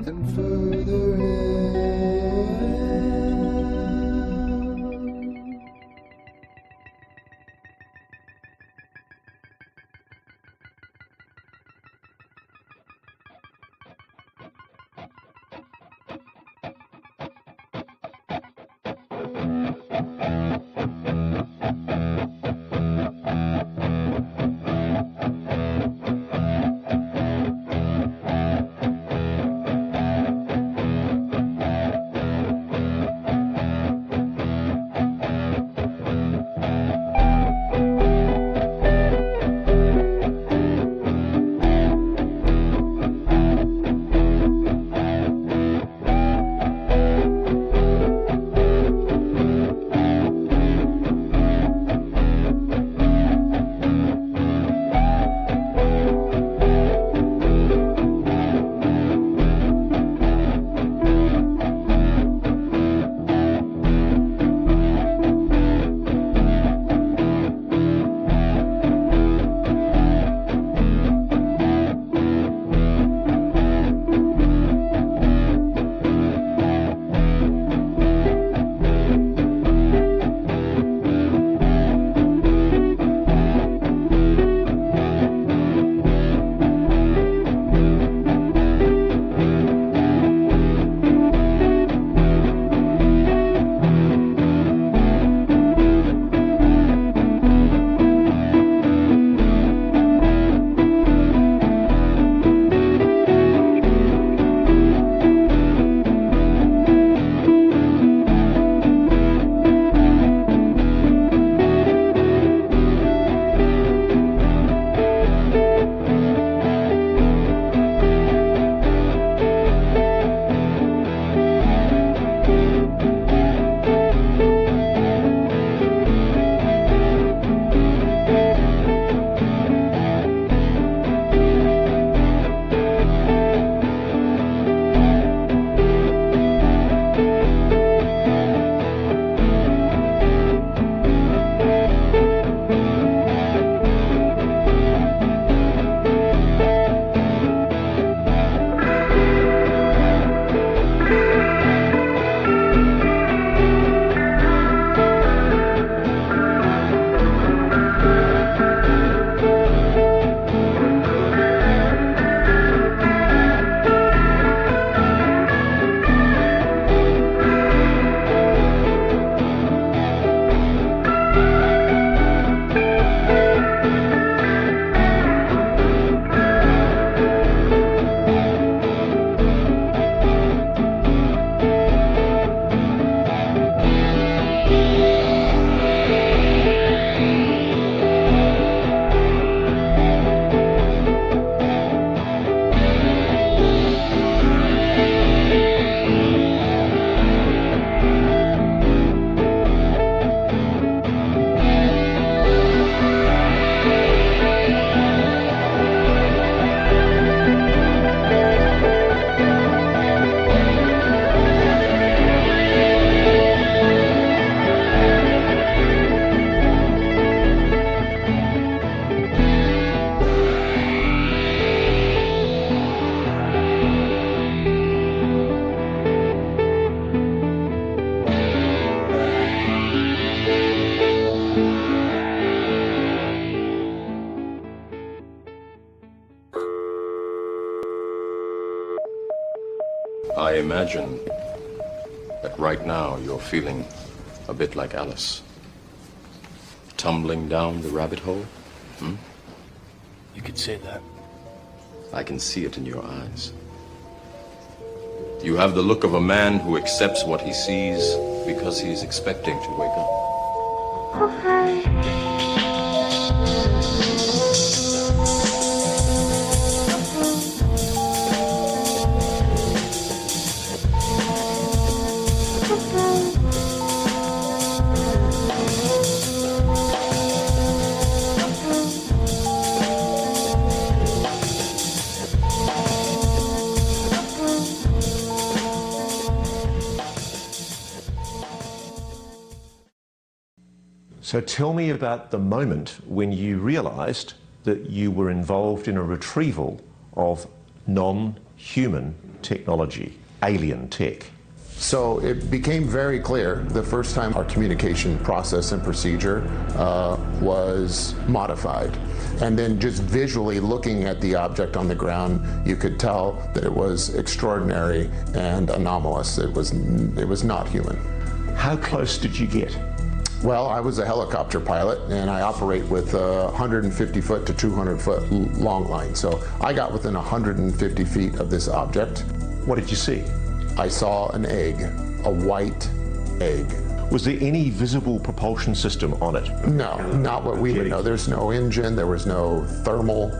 and further in. I imagine that right now you're feeling a bit like Alice. Tumbling down the rabbit hole? You could say that. I can see it in your eyes. You have the look of a man who accepts what he sees because he's expecting to wake up. So tell me about the moment when you realized that you were involved in a retrieval of non-human technology, alien tech? So it became very clear the first time our communication process and procedure was modified. And then just visually looking at the object on the ground, you could tell that it was extraordinary and anomalous. It was not human. How close did you get? Well, I was a helicopter pilot, and I operate with 150 foot to 200 foot long line. So I got within 150 feet of this object. What did you see? I saw an egg, a white egg. Was there any visible propulsion system on it? No, not what we would know. There's no engine, there was no thermal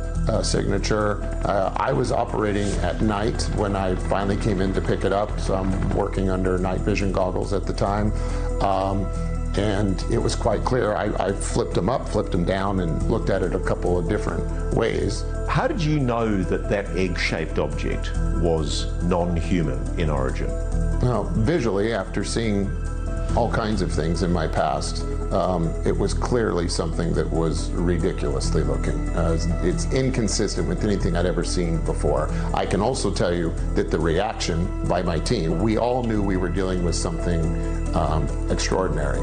signature. I was operating at night when I finally came in to pick it up, so I'm working under night vision goggles at the time. And it was quite clear. I flipped them up, flipped them down, and looked at it a couple of different ways. How did you know that that egg-shaped object was non-human in origin? Well, visually, after seeing all kinds of things in my past, it was clearly something that was ridiculously looking. It's inconsistent with anything I'd ever seen before. I can also tell you that the reaction by my team, we all knew we were dealing with something extraordinary.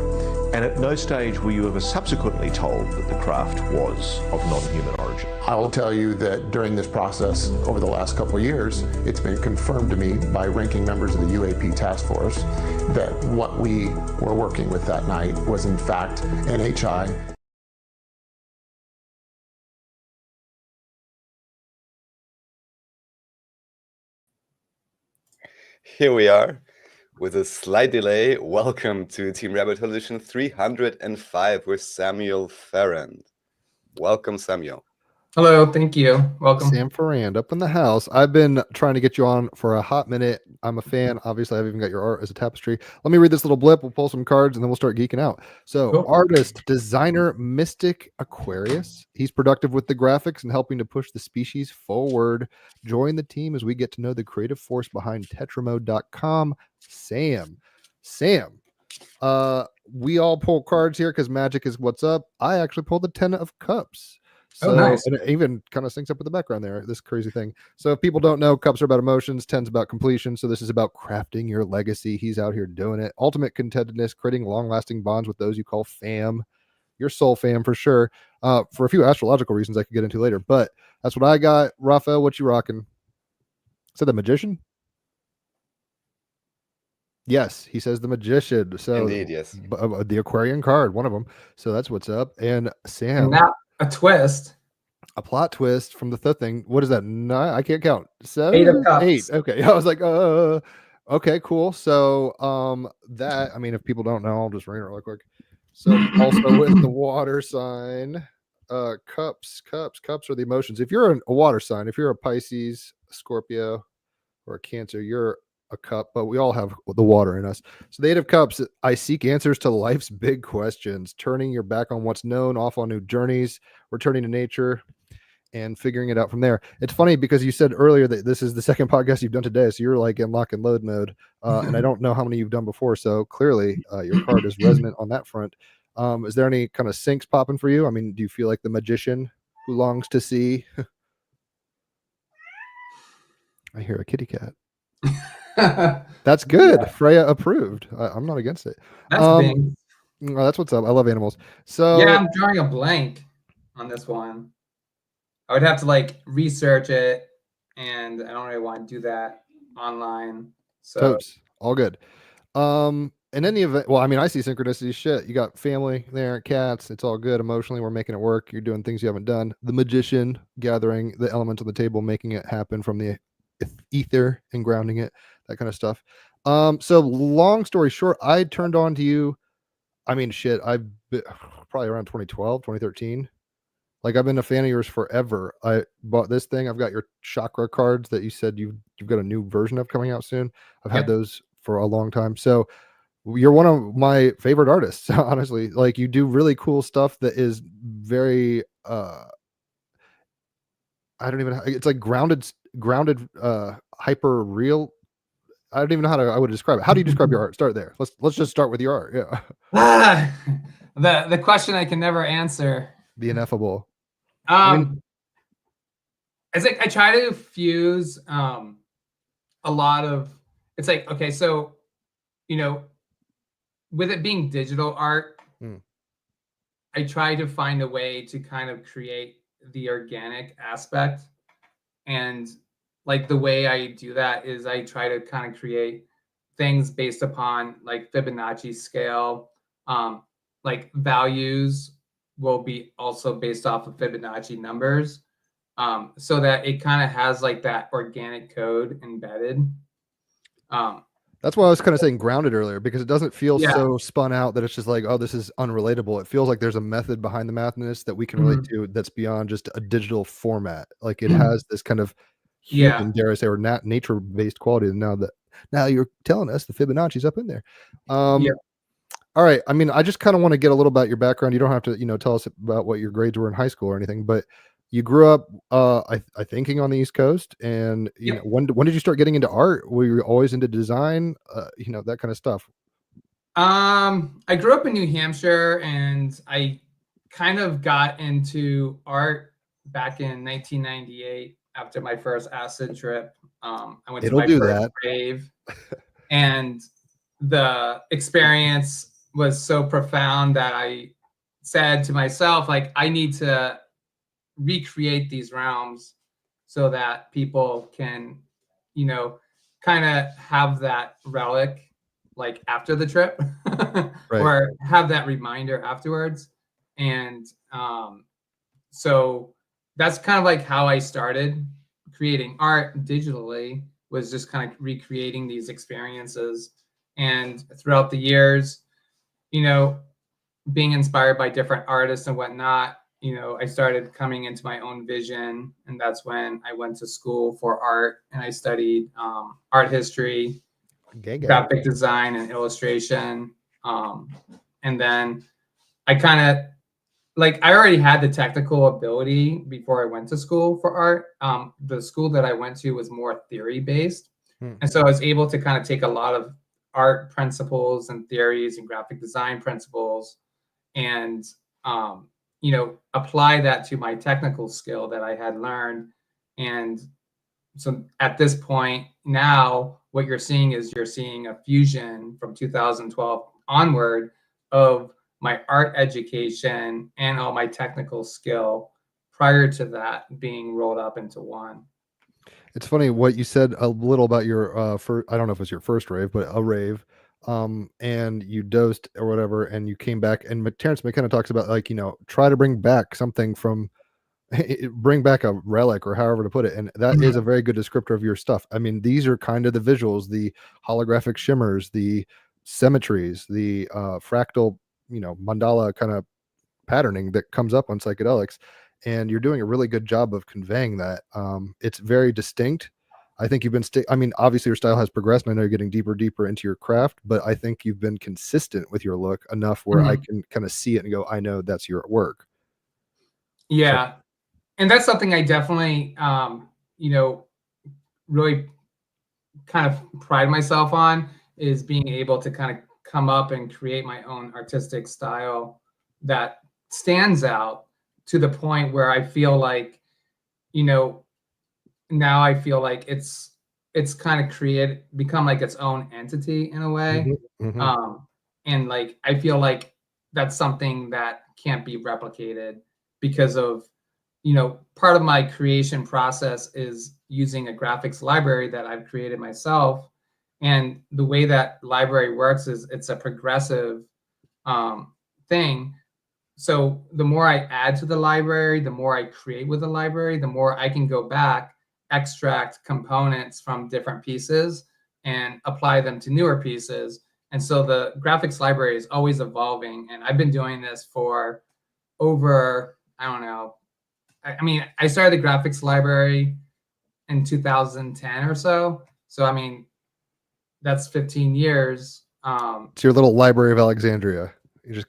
And at no stage were you ever subsequently told that the craft was of non-human origin? I will tell you that during this process, over the last couple of years, it's been confirmed to me by ranking members of the UAP task force that what we were working with that night was in fact NHI. Here we are. With a slight delay, welcome to Team Rabbit Hole Edition 305 with Samuel Farrand. Welcome, Samuel. Hello, thank you. Welcome. Sam Farrand up in the house. I've been trying to get you on for a hot minute. I'm a fan. Obviously, I've even got your art as a tapestry. Let me read this little blip. We'll pull some cards and then we'll start geeking out. So, Cool. Artist, designer, mystic, Aquarius. He's productive with the graphics and helping to push the species forward. Join the team as we get to know the creative force behind tetramode.com. Sam, we all pull cards here because magic is what's up. I actually pulled the 10 of Cups. So, nice. And it even kind of syncs up with the background there, this crazy thing. So if people don't know, Cups are about emotions, 10's about completion. So this is about crafting your legacy. He's out here doing it. Ultimate contentedness, creating long-lasting bonds with those you call fam. Your soul fam for sure. For a few astrological reasons I could get into later. But that's what I got. Raphael, what you rocking? Said the magician? Yes, he says the magician. So Indeed, yes. The Aquarian card, one of them. So that's what's up. And Sam. And now a twist. A plot twist from the thing. What is that? Nine? I can't count. 7, 8 of Cups. 8. Okay. I was like, okay, cool. So that, I mean, if people don't know, I'll just read it real quick. So also with the water sign, cups are the emotions. If you're a water sign, if you're a Pisces, a Scorpio, or a Cancer, you're a cup, but we all have the water in us. So the 8 of Cups, I seek answers to life's big questions, turning your back on what's known, off on new journeys, returning to nature, and figuring it out from there. It's funny because you said earlier that this is the second podcast you've done today, so you're like in lock and load mode, and I don't know how many you've done before, so clearly your card is resonant on that front. Is there any kind of syncs popping for you? I mean, do you feel like the magician who longs to see? I hear a kitty cat. That's good. Yeah. Freya approved. I'm not against it. That's that's what's up. I love animals. So yeah, I'm drawing a blank on this one. I would have to like research it, and I don't really want to do that online. So totes. All good. In any event, well, I mean, I see synchronicity shit. You got family there, cats. It's all good. Emotionally, we're making it work. You're doing things you haven't done. The magician gathering the elements on the table, making it happen from the ether and grounding it, that kind of stuff. So long story short, I turned on to you. I mean, shit, I've been probably around 2012, 2013. Like, I've been a fan of yours forever. I bought this thing. I've got your chakra cards that you said you've got a new version of coming out soon. I've had those for a long time. So you're one of my favorite artists, honestly. Like, you do really cool stuff that is very I don't even, it's like grounded hyper real. I don't even know how I would describe it. How do you describe your art? Start there. Let's just start with your art. Yeah. The question I can never answer. The ineffable. It's like I try to fuse a lot of, it's like, okay, so, you know, with it being digital art, I try to find a way to kind of create the organic aspect. And like the way I do that is I try to kind of create things based upon like Fibonacci scale. Like values will be also based off of Fibonacci numbers, so that it kind of has like that organic code embedded. That's why I was kind of saying grounded earlier, because it doesn't feel Yeah. so spun out that it's just like, oh, this is unrelatable. It feels like there's a method behind the madness that we can relate to that's beyond just a digital format. Like it has this kind of human, dare I say, or nature-based quality. Now you're telling us the Fibonacci's up in there. Yeah. All right. I mean, I just kind of want to get a little about your background. You don't have to, tell us about what your grades were in high school or anything, but you grew up, I thinking on the East Coast, and Yep. when did you start getting into art? Were you always into design? That kind of stuff. I grew up in New Hampshire, and I kind of got into art back in 1998 after my first acid trip. I went to my first rave, and the experience was so profound that I said to myself, like, I need to recreate these realms so that people can, kind of have that relic like after the trip, or have that reminder afterwards. And so that's kind of like how I started creating art digitally, was just kind of recreating these experiences. And throughout the years, being inspired by different artists and whatnot, I started coming into my own vision. And that's when I went to school for art, and I studied art history, graphic design, and illustration. And then I kind of, like, I already had the technical ability before I went to school for art. The school that I went to was more theory based. And so I was able to kind of take a lot of art principles and theories and graphic design principles and, apply that to my technical skill that I had learned. And so at this point now, what you're seeing a fusion from 2012 onward of my art education and all my technical skill prior to that being rolled up into one. It's funny what you said a little about your I don't know if it was your first rave, but a rave, and you dosed or whatever, and you came back, and Terrence McKenna talks about, like, try to bring back something from bring back a relic, or however to put it, and that is a very good descriptor of your stuff. I mean, these are kind of the visuals, the holographic shimmers, the symmetries, the fractal, mandala kind of patterning that comes up on psychedelics, and you're doing a really good job of conveying that. It's very distinct. I think you've been I mean, obviously your style has progressed, and I know you're getting deeper into your craft, but I think you've been consistent with your look enough where I can kind of see it and go, I know that's your work. Yeah. And that's something I definitely, really kind of pride myself on, is being able to kind of come up and create my own artistic style that stands out to the point where I feel like, now I feel like it's kind of become like its own entity in a way. And like, I feel like that's something that can't be replicated because of, part of my creation process is using a graphics library that I've created myself. And the way that library works is it's a progressive thing. So the more I add to the library, the more I create with the library, the more I can go back, extract components from different pieces and apply them to newer pieces. And so the graphics library is always evolving. And I've been doing this for over, I don't know. I mean, I started the graphics library in 2010 or so. So, I mean, that's 15 years. It's your little Library of Alexandria. And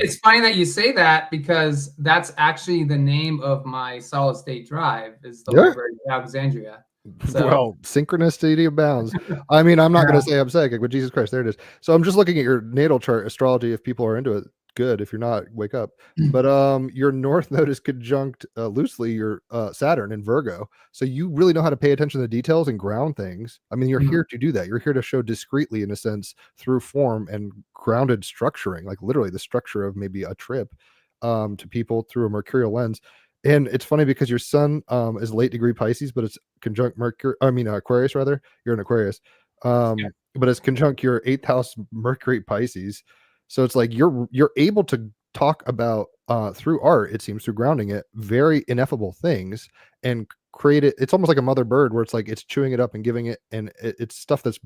it's funny that you say that, because that's actually the name of my solid state drive, is the Library of Alexandria. So, well, synchronicity abounds. I mean, I'm not going to say I'm psychic, but Jesus Christ, there it is. So I'm just looking at your natal chart, astrology, if people are into it. good. If you're not, wake up. But your north node is conjunct loosely your Saturn in Virgo, so you really know how to pay attention to the details and ground things. I mean, you're here to do that. You're here to show discreetly, in a sense, through form and grounded structuring, like literally the structure of maybe a trip to people through a mercurial lens. And it's funny because your sun is late degree Pisces, but it's conjunct Mercury. I mean Aquarius rather. You're an Aquarius, but it's conjunct your 8th house Mercury Pisces. So it's like you're able to talk about through art, it seems, through grounding it, very ineffable things and create it. It's almost like a mother bird where it's like it's chewing it up and giving it, and it's stuff that's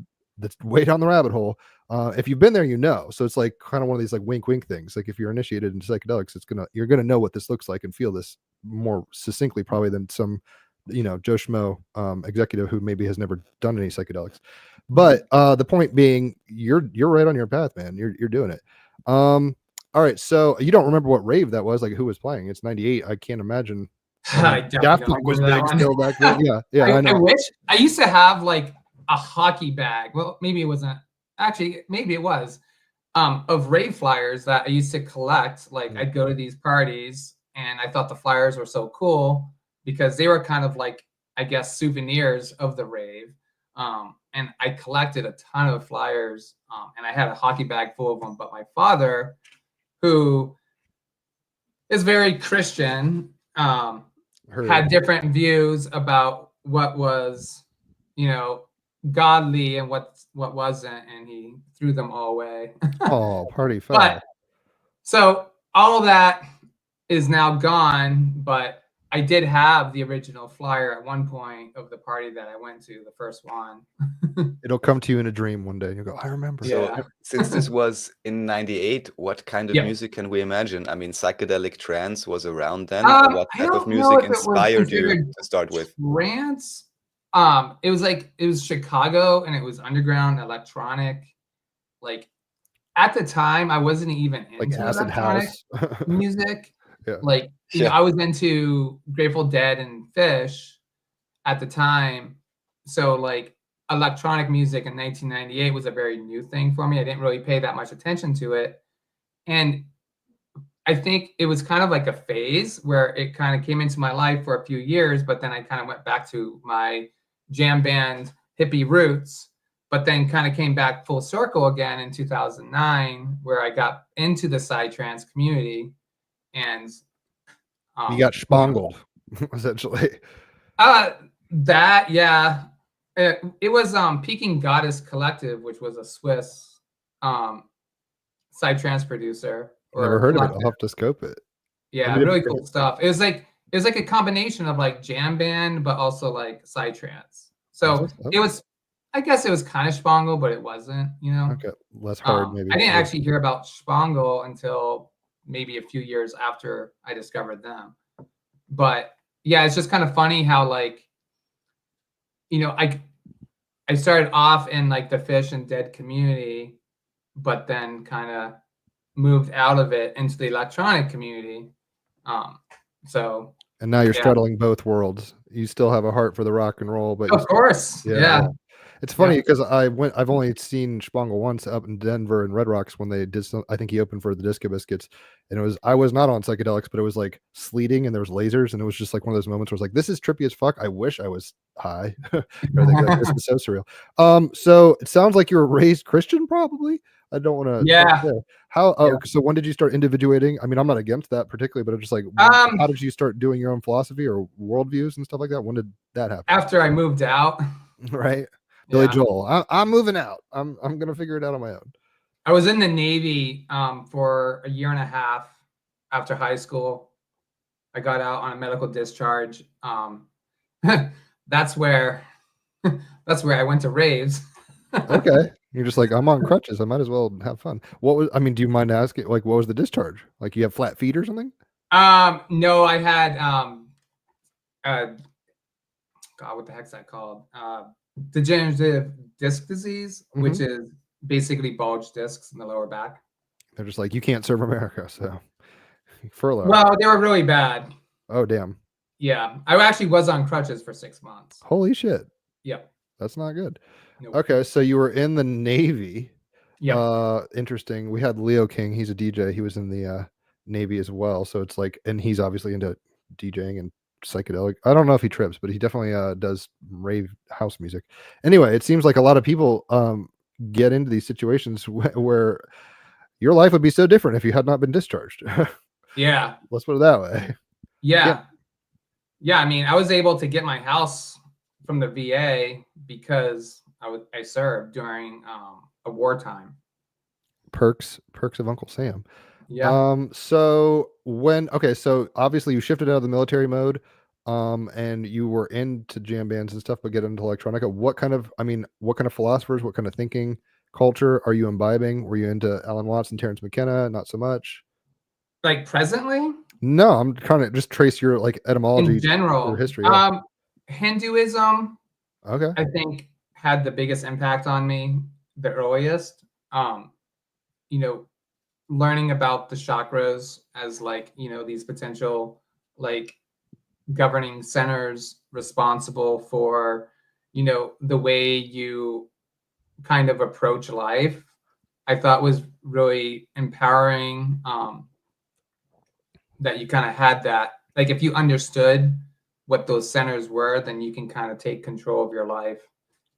way down the rabbit hole. If you've been there, you know. So it's like kind of one of these like wink wink things. Like if you're initiated into psychedelics, you're gonna know what this looks like and feel this more succinctly probably than some Joe Schmo executive who maybe has never done any psychedelics. But the point being, you're right on your path, man. You're doing it. All right, so you don't remember what rave that was, like who was playing? It's 98. I can't imagine. Daft Punk was big still back then. Yeah, I know. I wish I used to have like a hockey bag. Well, maybe it wasn't. Actually, maybe it was of rave flyers that I used to collect. Like I'd go to these parties, and I thought the flyers were so cool because they were kind of like, I guess, souvenirs of the rave. And I collected a ton of flyers, and I had a hockey bag full of them. But my father, who is very Christian, had different views about what was, godly and what wasn't, and he threw them all away. Oh, party foul. But so all of that is now gone, but I did have the original flyer at one point of the party that I went to, the first one. It'll come to you in a dream one day and you'll go, I remember. So since this was in 98, what kind of music can we imagine? I mean, psychedelic trance was around then. What type of music inspired you to start with? Trance? It was Chicago, and it was underground electronic. Like at the time, I wasn't even into like acid electronic house music. Yeah. Like I was into Grateful Dead and Fish at the time, so like electronic music in 1998 was a very new thing for me. I didn't really pay that much attention to it, and I think it was kind of like a phase where it kind of came into my life for a few years, but then I kind of went back to my jam band hippie roots, but then kind of came back full circle again in 2009, where I got into the psytrance community. And you got spangled, essentially. It was Peking Goddess Collective, which was a Swiss psytrance producer. Never heard of it. I'll have to scope it. Yeah, really cool stuff. It was like a combination of like jam band, but also like psytrance. So it was, I guess it was kind of Spangle, but it wasn't. Okay, less hard maybe. I didn't actually hear about Spangle until maybe a few years after I discovered them. But yeah, it's just kind of funny how like, I started off in like the Fish and Dead community, but then kind of moved out of it into the electronic community. And now you're straddling both worlds. You still have a heart for the rock and roll, but of course, yeah. It's funny because I've only seen Spangle once up in Denver and Red Rocks when they did I think he opened for the Disco Biscuits, and I was not on psychedelics, but it was like sleeting and there was lasers, and it was just like one of those moments where it's like, this is trippy as fuck. I wish I was high. This is so surreal. So it sounds like you were raised Christian, probably. I don't want to. Yeah. How? So when did you start individuating? I mean, I'm not against that particularly, but I'm just like, how did you start doing your own philosophy or worldviews and stuff like that? When did that happen? After I moved out. Right. Billy Joel. I'm moving out. I'm gonna figure it out on my own. I was in the Navy for a year and a half after high school. I got out on a medical discharge. That's where I went to raves. Okay. You're just like, I'm on crutches. I might as well have fun. Do you mind asking, like, what was the discharge? Like, you have flat feet or something? No, I had, God, what the heck's that called? Degenerative disc disease, which is basically bulged discs in the lower back. They're just like, you can't serve America, so furlough. Well, they were really bad. Oh, damn. Yeah. I actually was on crutches for 6 months. Holy shit. Yep. That's not good. Nope. Okay, so you were in the Navy. Yeah. Interesting. We had Leo King. He's a DJ. He was in the Navy as well. So it's like, and he's obviously into DJing and psychedelic. I don't know if he trips, but he definitely does rave house music. Anyway, it seems like a lot of people get into these situations where your life would be so different if you had not been discharged. Yeah. Let's put it that way. Yeah. Yeah. I mean, I was able to get my house from the VA because I served during a wartime. Perks of Uncle Sam. Yeah. So so obviously you shifted out of the military mode, and you were into jam bands and stuff, but get into electronica. What kind of philosophers, what kind of thinking culture are you imbibing? Were you into Alan Watts and Terence McKenna? Not so much. Like presently? No, I'm trying to just trace your like etymology In general, or history. Yeah. Hinduism, Okay. I think, had the biggest impact on me, the earliest. You know, learning about the chakras as like, these potential like governing centers responsible for, the way you kind of approach life, I thought was really empowering. That you kind of had that, like, if you understood what those centers were, then you can kind of take control of your life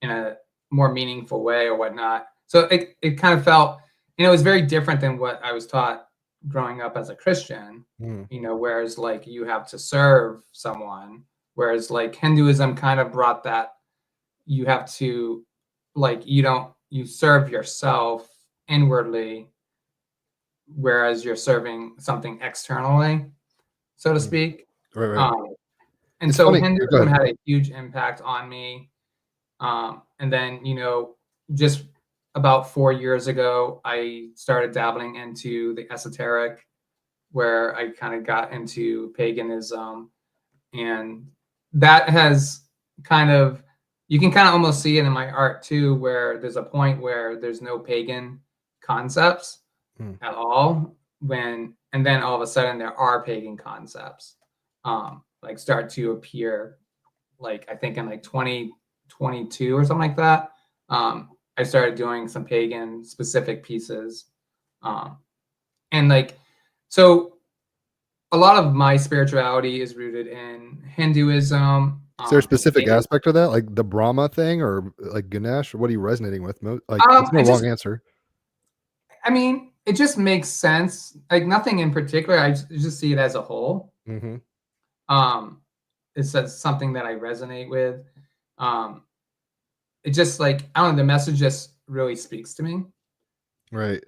in a more meaningful way or whatnot. So it kind of felt, it was very different than what I was taught growing up as a Christian, whereas like you have to serve someone, whereas like Hinduism kind of brought that you have to, like, you serve yourself inwardly, whereas you're serving something externally, so to speak. Right. And It's so funny. Hinduism had a huge impact on me. And then, just about 4 years ago, I started dabbling into the esoteric, where I kind of got into paganism. And that has kind of, you can kind of almost see it in my art too, where there's a point where there's no pagan concepts at all, and then all of a sudden there are pagan concepts like start to appear, like I think in like 2022 or something like that. I started doing some pagan specific pieces, and like, so a lot of my spirituality is rooted in Hinduism. Is there a specific aspect of that, like the Brahma thing, or like Ganesh? Or what are you resonating with? Like, it's no long answer. I mean, it just makes sense. Like nothing in particular. I just see it as a whole. It's something that I resonate with. It just, like, I don't know, the message just really speaks to me. Right.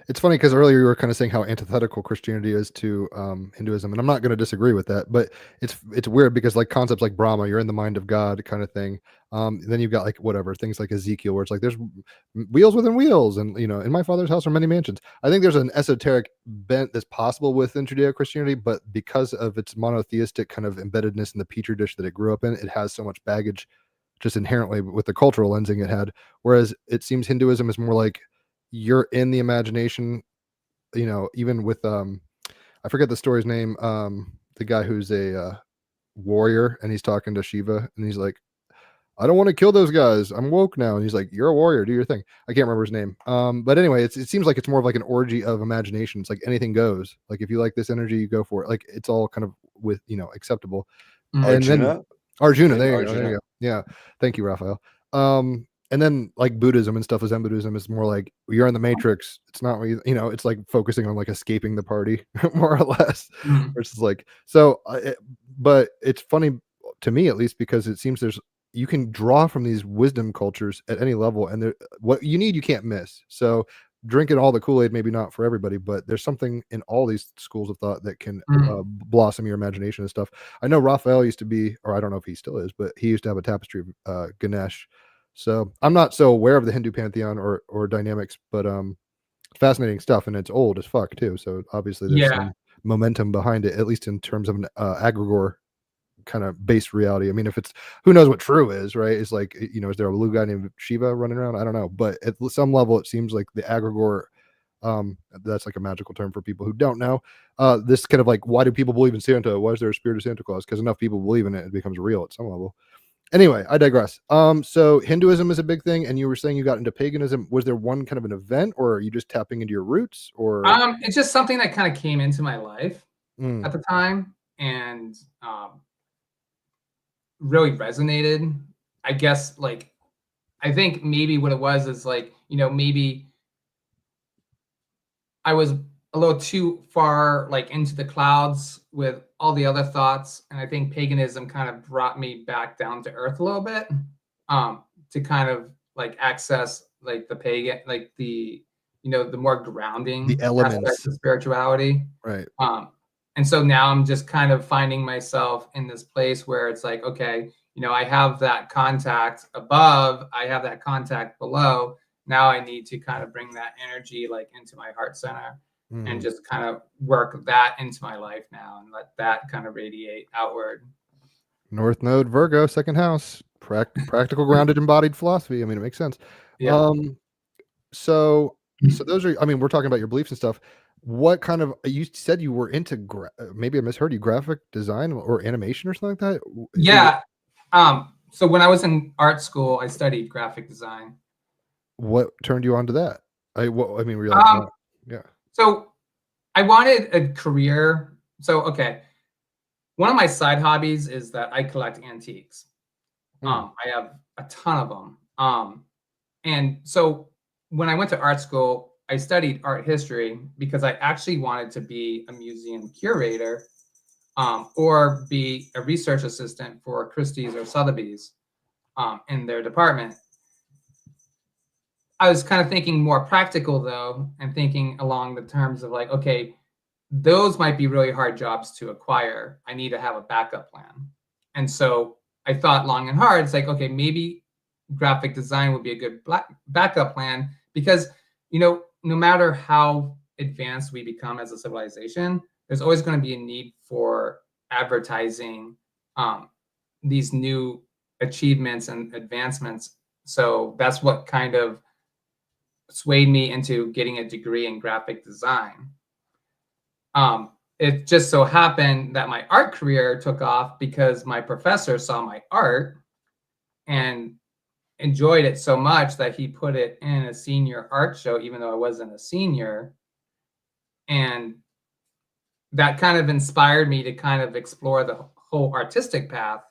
It's funny because earlier you were kind of saying how antithetical Christianity is to Hinduism, and I'm not going to disagree with that. But it's weird because like concepts like Brahma, you're in the mind of God kind of thing. Then you've got like whatever things like Ezekiel, where it's like there's wheels within wheels, and in my Father's house are many mansions. I think there's an esoteric bent that's possible within Judeo-Christianity, but because of its monotheistic kind of embeddedness in the petri dish that it grew up in, it has so much baggage just inherently with the cultural lensing it had. Whereas it seems Hinduism is more like you're in the imagination, even with I forget the story's name, the guy who's a warrior, and he's talking to Shiva, and he's like, I don't want to kill those guys, I'm woke now, and he's like, you're a warrior, do your thing. I can't remember his name, but anyway, it seems like it's more of like an orgy of imagination. It's like anything goes. Like if you like this energy, you go for it. Like it's all kind of with acceptable. And then Arjuna, there you go. Yeah, thank you, Raphael. And then like Buddhism and stuff, Zen Buddhism is more like you're in the matrix. It's not it's like focusing on like escaping the party more or less. Versus like, so but it's funny to me, at least, because it seems you can draw from these wisdom cultures at any level, and what you need you can't miss. So drinking all the Kool-Aid, maybe not for everybody, but there's something in all these schools of thought that can blossom your imagination and stuff. I know Raphael used to be, or I don't know if he still is, but he used to have a tapestry of Ganesh. So I'm not so aware of the Hindu pantheon or dynamics, but fascinating stuff, and it's old as fuck too. So obviously there's some momentum behind it, at least in terms of an egregore kind of based reality. I mean, if it's, who knows what true is, right? It's like, is there a blue guy named Shiva running around? I don't know, but at some level, it seems like the egregore, that's like a magical term for people who don't know. This kind of like, why do people believe in Santa? Why is there a spirit of Santa Claus? Because enough people believe in it, it becomes real at some level. Anyway, I digress. So Hinduism is a big thing, and you were saying you got into paganism. Was there one kind of an event, or are you just tapping into your roots, or? It's just something that kind of came into my life at the time, and really resonated. I guess, like, I think maybe what it was is like, maybe I was a little too far, like, into the clouds with all the other thoughts, and I think paganism kind of brought me back down to earth a little bit, to kind of like access like the pagan, like the the more grounding The elements aspects of spirituality, right? And so now I'm just kind of finding myself in this place where it's like, okay, I have that contact above, I have that contact below. Now I need to kind of bring that energy like into my heart center and just kind of work that into my life now and let that kind of radiate outward. North Node, Virgo, second house, practical, grounded, embodied philosophy. I mean, it makes sense. Yeah. So those are. I mean, we're talking about your beliefs and stuff. What kind of? You said you were into maybe I misheard you. Graphic design or animation or something like that. Yeah. So when I was in art school, I studied graphic design. What turned you on to that? Were you like, oh, yeah. So I wanted a career. So, okay. One of my side hobbies is that I collect antiques. I have a ton of them. And so when I went to art school, I studied art history because I actually wanted to be a museum curator, or be a research assistant for Christie's or Sotheby's, in their department. I was kind of thinking more practical though, and thinking along the terms of like, okay, those might be really hard jobs to acquire. I need to have a backup plan. And so I thought long and hard. It's like, okay, maybe graphic design would be a good backup plan because, no matter how advanced we become as a civilization, there's always going to be a need for advertising these new achievements and advancements. So that's what kind of swayed me into getting a degree in graphic design. It just so happened that my art career took off because my professor saw my art and enjoyed it so much that he put it in a senior art show, even though I wasn't a senior. And that kind of inspired me to kind of explore the whole artistic path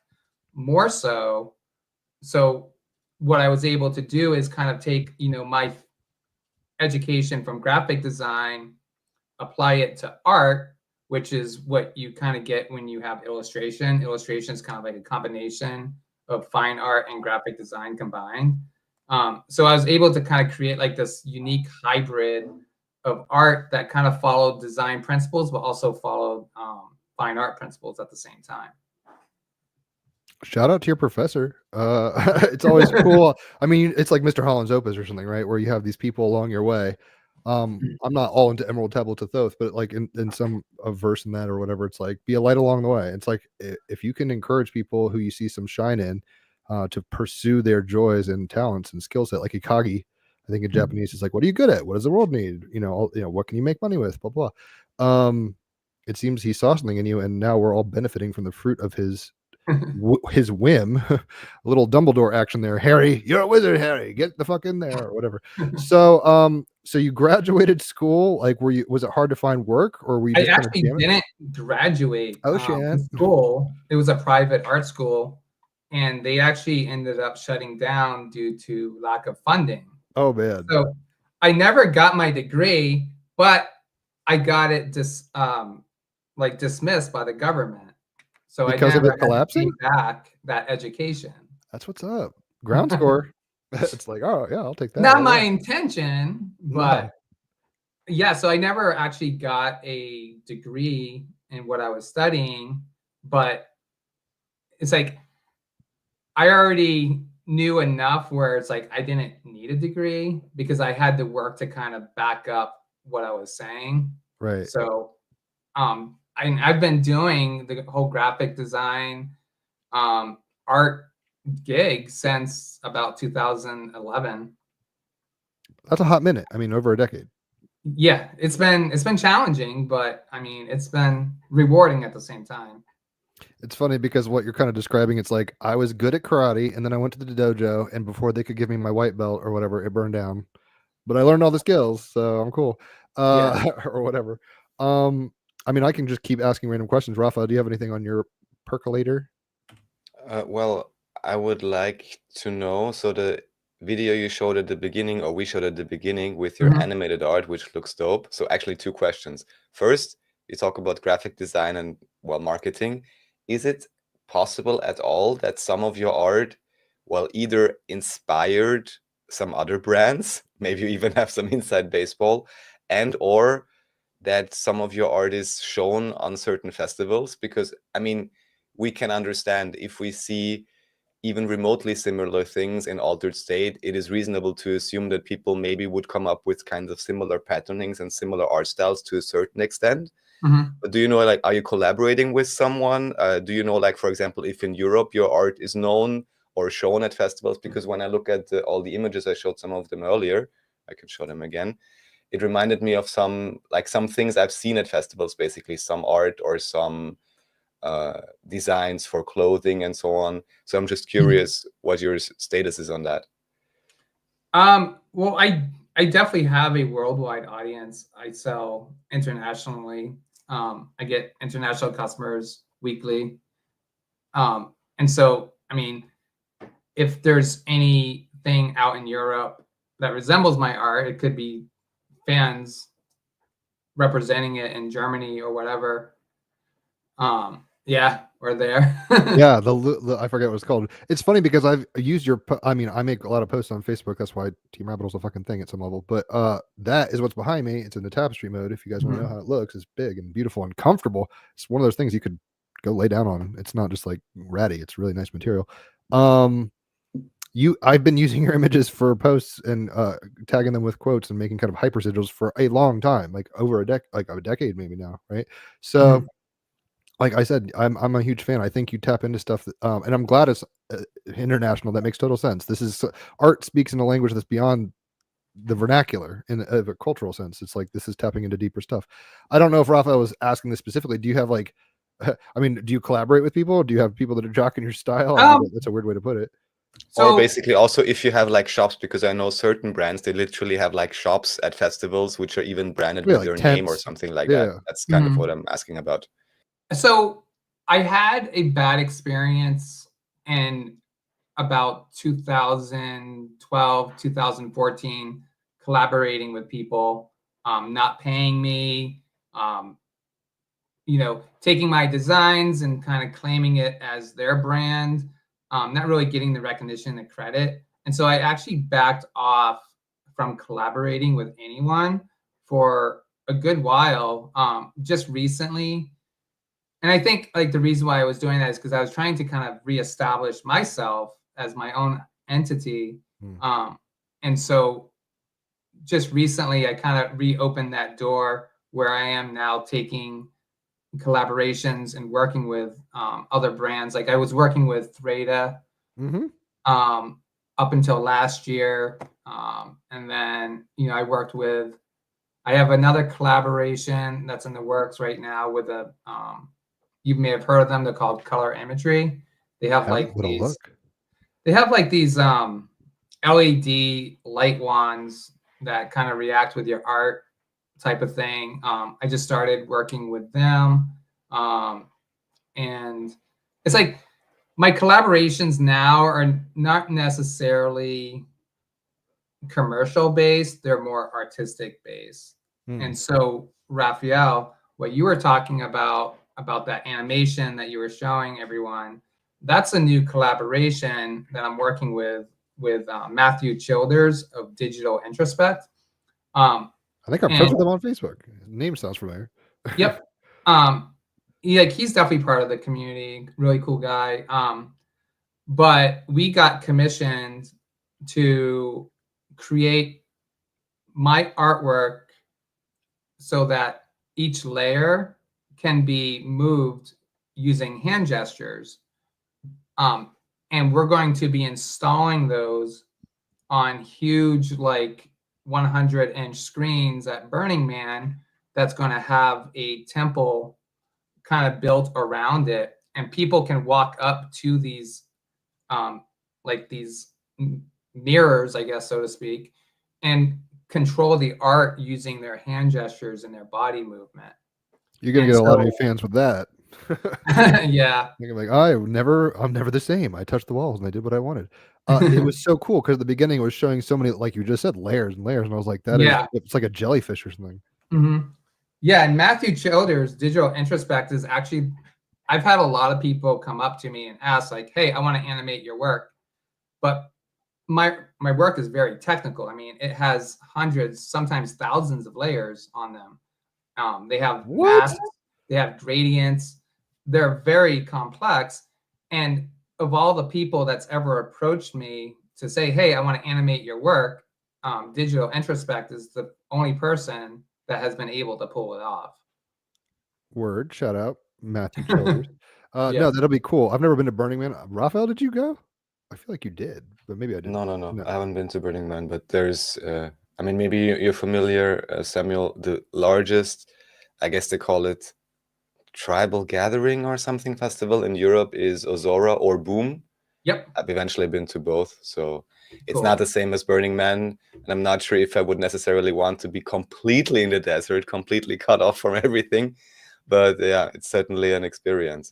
more so. So what I was able to do is kind of take, my education from graphic design, apply it to art, which is what you kind of get when you have illustration. Illustration is kind of like a combination of fine art and graphic design combined. So I was able to kind of create like this unique hybrid of art that kind of followed design principles, but also followed fine art principles at the same time. Shout out to your professor. It's always cool. I mean, it's like Mr. Holland's Opus or something, right? Where you have these people along your way. I'm not all into Emerald Tablet to Thoth, but like in some a verse in that or whatever, it's like be a light along the way. It's like if you can encourage people who you see some shine in to pursue their joys and talents and skill set, like Ikagi, I think in Japanese, it's like, what are you good at? What does the world need? What can you make money with? Blah blah. It seems he saw something in you, and now we're all benefiting from the fruit of his whim. A little Dumbledore action there. Harry, you're a wizard. Harry, get the fuck in there or whatever. So you graduated school. Like, was it hard to find work, or were you just I actually didn't graduate school. It was a private art school, and they actually ended up shutting down due to lack of funding. Oh man. So I never got my degree, but I got it dismissed by the government. So because I of it collapsing back that education. That's what's up. Ground score. It's like, oh yeah, I'll take that. Not my intention, but yeah. So I never actually got a degree in what I was studying, but it's like I already knew enough where it's like I didn't need a degree because I had to work to kind of back up what I was saying. Right. So I've been doing the whole graphic design art gig since about 2011. That's a hot minute. I mean, over a decade. Yeah, it's been challenging, but I mean, it's been rewarding at the same time. It's funny because what you're kind of describing, it's like I was good at karate, and then I went to the dojo, and before they could give me my white belt or whatever, it burned down. But I learned all the skills, so I'm cool, or whatever. I mean, I can just keep asking random questions. Rafa, do you have anything on your percolator? Well, I would like to know, so the video you showed at the beginning, or we showed at the beginning with your animated art, which looks dope. So actually 2 questions. First, you talk about graphic design and, well, marketing. Is it possible at all that some of your art, well, either inspired some other brands, maybe you even have some inside baseball, and or that some of your art is shown on certain festivals? Because, I mean, we can understand if we see even remotely similar things in altered state, it is reasonable to assume that people maybe would come up with kinds of similar patternings and similar art styles to a certain extent. But do you know, like, are you collaborating with someone? Do you know, like, for example, if in Europe your art is known or shown at festivals? Because when I look at all the images, I showed some of them earlier, I can show them again. It reminded me of some things I've seen at festivals, basically some art or some designs for clothing and so on. So I'm just curious what your status is on that. Well, I definitely have a worldwide audience. I sell internationally. I get international customers weekly. And so, I mean, if there's anything out in Europe that resembles my art, it could be fans representing it in Germany or whatever. Yeah, we're there. Yeah, the I forget what it's called. It's funny because I've used your. I mean, I make a lot of posts on Facebook. That's why Team Rabbit Hole's a fucking thing at some level. But that is what's behind me. It's in the tapestry mode. If you guys want to know how it looks, it's big and beautiful and comfortable. It's one of those things you could go lay down on. It's not just like ratty. It's really nice material. I've been using your images for posts and tagging them with quotes and making kind of hyper sigils for a long time, like over a decade maybe now, right? So. Like I said, I'm a huge fan. I think you tap into stuff that, and I'm glad it's international. That makes total sense. This is art speaks in a language that's beyond the vernacular in a cultural sense. It's like this is tapping into deeper stuff. I don't know if Rafael was asking this specifically. Do you have like, I mean, do you collaborate with people? Do you have people that are jocking your style? I mean, that's a weird way to put it. So, or basically also if you have like shops, because I know certain brands, they literally have like shops at festivals which are even branded with like your tents. name or something like that. That's kind of what I'm asking about. So I had a bad experience in about 2012, 2014, collaborating with people, not paying me, you know, taking my designs and kind of claiming it as their brand, not really getting the recognition and credit. And so I actually backed off from collaborating with anyone for a good while, just recently. And I think like the reason why I was doing that is because I was trying to kind of reestablish myself as my own entity. And so just recently I kind of reopened that door where I am now taking collaborations and working with other brands. Like I was working with Threda up until last year. And then, you know, I have another collaboration that's in the works right now with a, you may have heard of them. They're called Color Imagery. They have like these. They have like these LED light wands that kind of react with your art, type of thing. I just started working with them, and it's like my collaborations now are not necessarily commercial based; they're more artistic based. And so, Raphael, what you were talking about that animation that you were showing everyone, that's a new collaboration that I'm working with Matthew Childers of Digital Introspect. I think I'm friends with him on Facebook. His name sounds familiar. Yep. He's definitely part of the community. Really cool guy. But we got commissioned to create my artwork so that each layer can be moved using hand gestures. And we're going to be installing those on huge, like 100-inch screens at Burning Man that's going to have a temple kind of built around it. and people can walk up to these like these mirrors, I guess, so to speak, and control the art using their hand gestures and their body movement. You're gonna And get a lot of so- new fans with that. Yeah. You're like, I'm never the same. I touched the walls and I did what I wanted. It was so cool because at the beginning it was showing so many, like you just said, layers and layers, and I was like, it's like a jellyfish or something. Mm-hmm. Yeah, and Matthew Childers' digital introspect is actually, I've had a lot of people come up to me and ask, like, hey, I want to animate your work. But my work is very technical. I mean, it has hundreds, sometimes thousands of layers on them. They have masks, they have gradients. They're very complex. And of all the people that's ever approached me to say, hey, I want to animate your work, Digital Introspect is the only person that has been able to pull it off. Word, shout out Matthew Childers. Yeah. No, that'll be cool. I've never been to Burning Man. Raphael, did you go? I feel like you did, but maybe I didn't. No. I haven't been to Burning Man, but there's, I mean, maybe you're familiar, Samuel, the largest, I guess they call it tribal gathering or something festival in Europe is Ozora or Boom. Yep. I've eventually been to both, so it's Cool. not the same as Burning Man, and I'm not sure if I would necessarily want to be completely in the desert, completely cut off from everything, but yeah, it's certainly an experience.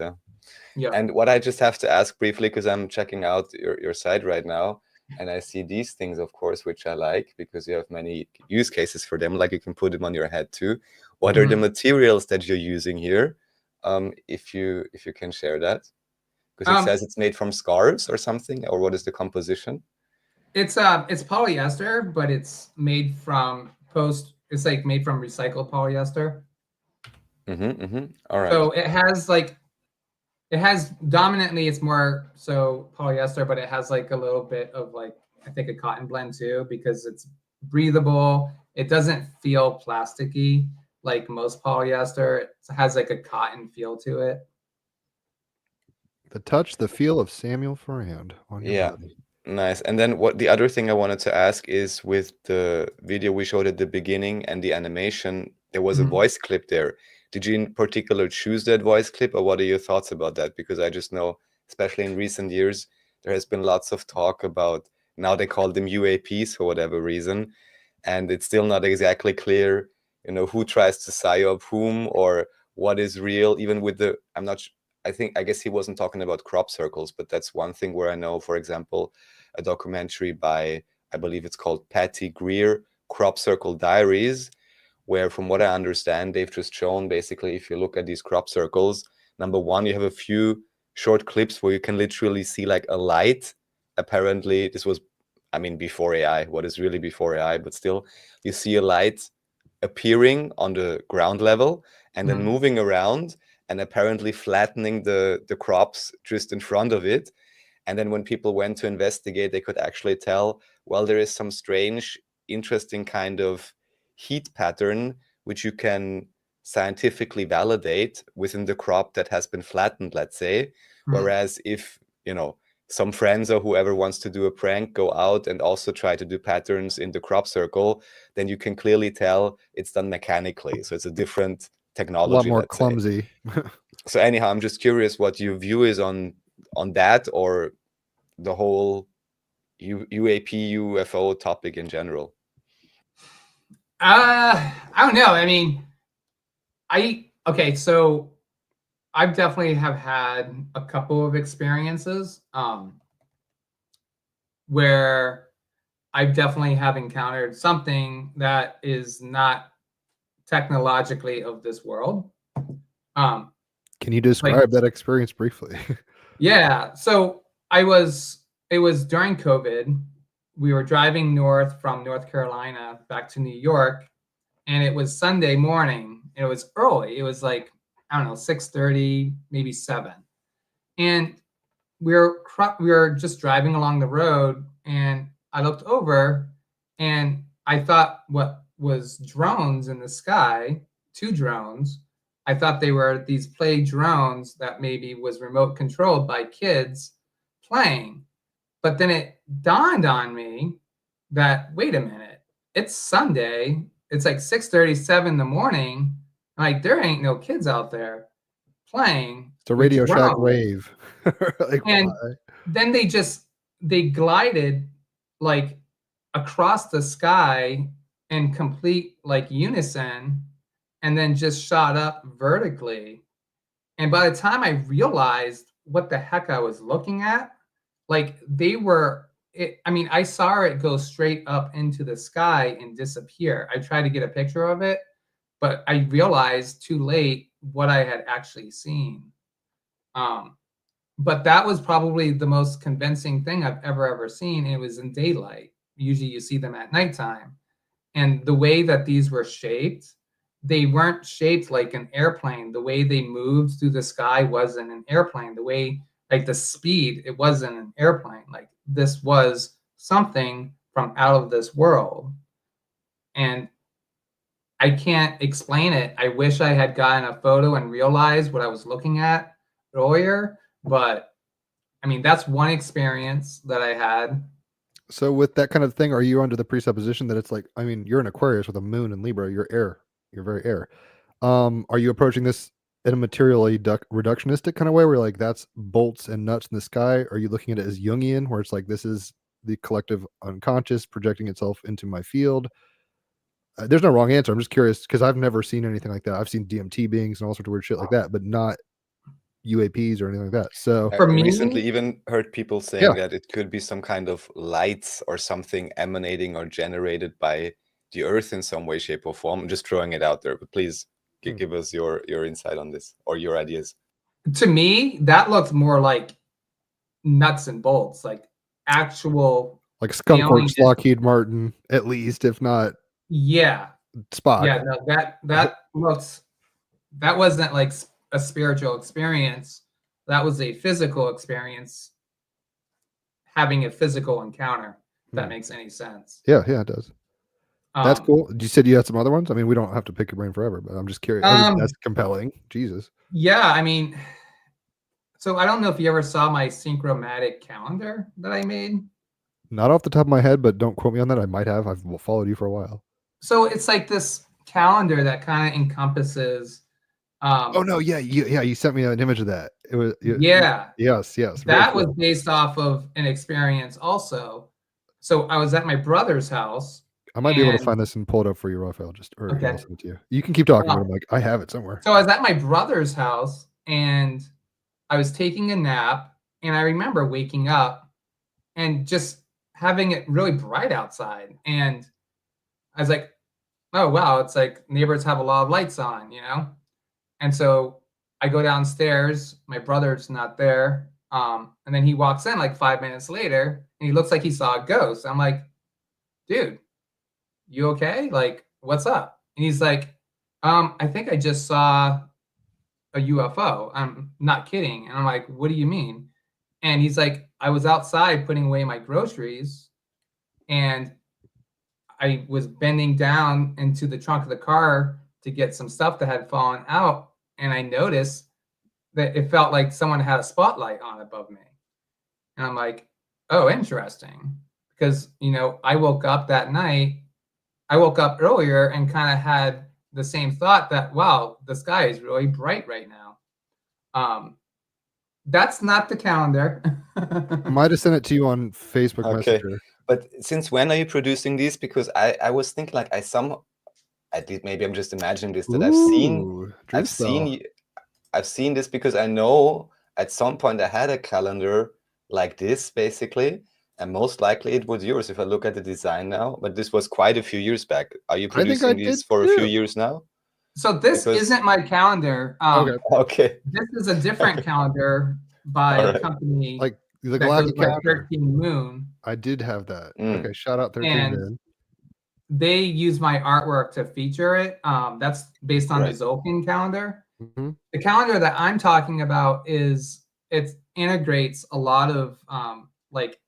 Yeah. And what I just have to ask briefly, because I'm checking out your site right now, and I see these things, of course, which I like because you have many use cases for them, like you can put them on your head too. What are the materials that you're using here? If you can share that, because it says it's made from scarves or something, or what is the composition? It's polyester, but it's made from it's like made from recycled polyester. All right. So it has dominantly, it's more so polyester, but it has like a little bit of like, I think, a cotton blend too, because it's breathable. It doesn't feel plasticky like most polyester. It has like a cotton feel to it. The touch, the feel of Samuel Farrand on your body. Nice. And then what the other thing I wanted to ask is, with the video we showed at the beginning and the animation, there was a voice clip there. Did you in particular choose that voice clip, or what are your thoughts about that? Because I just know, especially in recent years, there has been lots of talk about, now they call them UAPs for whatever reason, and it's still not exactly clear, who tries to psyop whom or what is real, even with the, I guess he wasn't talking about crop circles, but that's one thing where I know, for example, a documentary by, I believe it's called Patty Greer, Crop Circle Diaries, where, from what I understand, they've just shown, basically, if you look at these crop circles, number one, you have a few short clips where you can literally see like a light. Apparently, this was, before AI, what is really before AI, but still, you see a light appearing on the ground level and then moving around and apparently flattening the crops just in front of it. And then when people went to investigate, they could actually tell, well, there is some strange, interesting kind of heat pattern, which you can scientifically validate within the crop that has been flattened, let's say. Whereas if, some friends or whoever wants to do a prank go out and also try to do patterns in the crop circle, then you can clearly tell it's done mechanically. So it's a different technology. A lot more clumsy. So anyhow, I'm just curious what your view is on that, or the whole UAP, UFO topic in general. I don't know. So I definitely have had a couple of experiences where I definitely have encountered something that is not technologically of this world. Can you describe that experience briefly? Yeah. So it was during COVID. We were driving north from North Carolina back to New York, and it was Sunday morning. It was early. It was like, I don't know, 6:30, maybe 7. And we were just driving along the road, and I looked over and I thought what was drones in the sky, 2 drones. I thought they were these play drones that maybe was remote controlled by kids playing. But then it dawned on me that, wait a minute, it's Sunday. It's like 6:37 in the morning. Like, there ain't no kids out there playing. It's a Radio Shack drone. rave. Like, And why? then they glided like across the sky in complete like unison, and then just shot up vertically. And by the time I realized what the heck I was looking at, like I mean, I saw it go straight up into the sky and disappear. I tried to get a picture of it, but I realized too late what I had actually seen. But that was probably the most convincing thing I've ever seen. It was in daylight. Usually you see them at nighttime. And the way that these were shaped, they weren't shaped like an airplane. The way they moved through the sky wasn't an airplane. The way, like the speed, it wasn't an airplane. Like this was something from out of this world. And I can't explain it. I wish I had gotten a photo and realized what I was looking at earlier, but I mean, that's one experience that I had. So with that kind of thing, are you under the presupposition that it's like, I mean, you're an Aquarius with a moon in Libra, you're air, you're very air. Are you approaching this in a materially reductionistic kind of way where like that's bolts and nuts in the sky? Are you looking at it as Jungian, where it's like this is the collective unconscious projecting itself into my field? There's no wrong answer. I'm just curious because I've never seen anything like that. I've seen DMT beings and all sorts of weird shit like that, but not UAPs or anything like that. So I recently even heard people saying that it could be some kind of lights or something emanating or generated by the earth in some way, shape, or form. I'm just throwing it out there, but please give us your insight on this or your ideas. To me, that looks more like nuts and bolts, like actual, like Skunk Works, Lockheed Martin, at least, if not Spock. Yeah, no, that wasn't like a spiritual experience. That was a physical experience, having a physical encounter, if that makes any sense. Yeah, it does. That's cool. You said you had some other ones? I mean, we don't have to pick your brain forever, but I'm just curious. That's compelling. Jesus. Yeah, I mean, so I don't know if you ever saw my synchromatic calendar that I made. Not off the top of my head, but don't quote me on that. I might have. I've followed you for a while. So it's like this calendar that kind of encompasses. Oh no, you sent me an image of that. It was yes. That was based off of an experience also. So I was at my brother's house. I might be able to find this and pull it up for you, Raphael. I'll send it to you. You can keep talking, but I'm like, I have it somewhere. So I was at my brother's house and I was taking a nap, and I remember waking up and just having it really bright outside. And I was like, oh wow, it's like neighbors have a lot of lights on, you know? And so I go downstairs, my brother's not there. And then he walks in like 5 minutes later and he looks like he saw a ghost. I'm like, dude, you okay? Like, what's up? And he's like, I think I just saw a UFO. I'm not kidding. And I'm like, what do you mean? And he's like, I was outside putting away my groceries and I was bending down into the trunk of the car to get some stuff that had fallen out. And I noticed that it felt like someone had a spotlight on above me. And I'm like, oh, interesting. Because, you know, I woke up that night. I woke up earlier and kind of had the same thought that, wow, the sky is really bright right now. That's not the calendar. I might have sent it to you on Facebook Messenger. But since when are you producing these? Because I was thinking like maybe I'm just imagining this, that I've seen this because I know at some point I had a calendar like this basically, and most likely it was yours if I look at the design now, but this was quite a few years back. Are you producing these for a few years now? So this isn't my calendar. Okay. This is a different calendar by a company. Like the Galactic Calendar. 13 Moon. I did have that. Okay, shout out 13 Moon. They use my artwork to feature it. That's based on the Zolkin calendar. Mm-hmm. The calendar that I'm talking about it integrates a lot of like.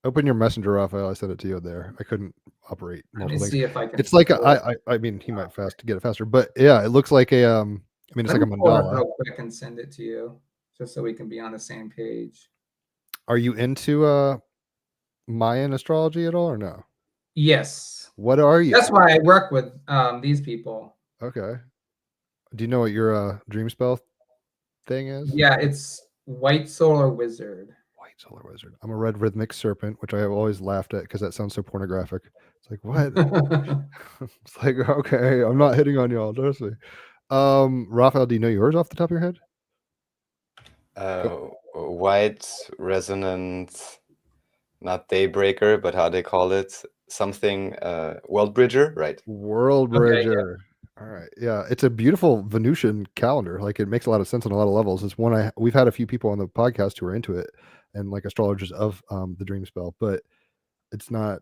Open your Messenger, Raphael. I sent it to you there. I couldn't operate. Let me see if I can. It's like I mean, he might get it faster, but yeah, it looks like a. I mean, it's like a mandala. Real quick and send it to you, just so we can be on the same page. Are you into Mayan astrology at all, or no? Yes. What are you? That's why I work with these people. Okay. Do you know what your dream spell thing is? Yeah, it's White Solar Wizard. White Solar Wizard. I'm a red rhythmic serpent, which I have always laughed at because that sounds so pornographic. It's like, what? It's like, okay, I'm not hitting on y'all, trust me. Raphael, do you know yours off the top of your head? White resonant, not daybreaker, but how they call it, something world bridger, right? World Bridger. All right, yeah, it's a beautiful Venusian calendar. Like, it makes a lot of sense on a lot of levels. It's one we've had a few people on the podcast who are into it and like astrologers of the dream spell, but it's not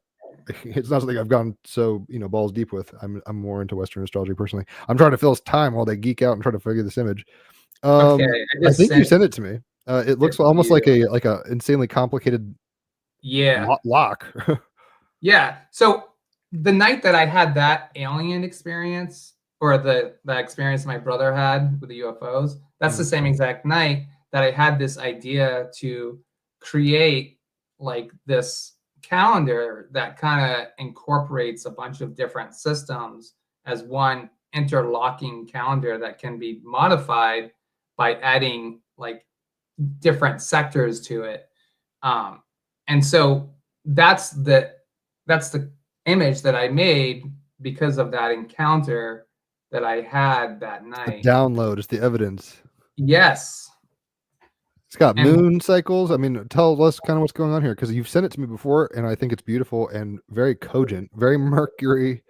something I've gone so balls deep with. I'm more into Western astrology personally. I'm trying to fill time while they geek out and try to figure this image. Okay, I think you sent it to me. It looks almost like a insanely complicated lock. Yeah. So the night that I had that alien experience, or the experience my brother had with the UFOs, that's the same exact night that I had this idea to create like this calendar that kind of incorporates a bunch of different systems as one interlocking calendar that can be modified by adding like different sectors to it. And so that's the image that I made because of that encounter that I had that night. The download is the evidence. Yes. It's got moon cycles. I mean, tell us kind of what's going on here, because you've sent it to me before, and I think it's beautiful and very cogent, very Mercury.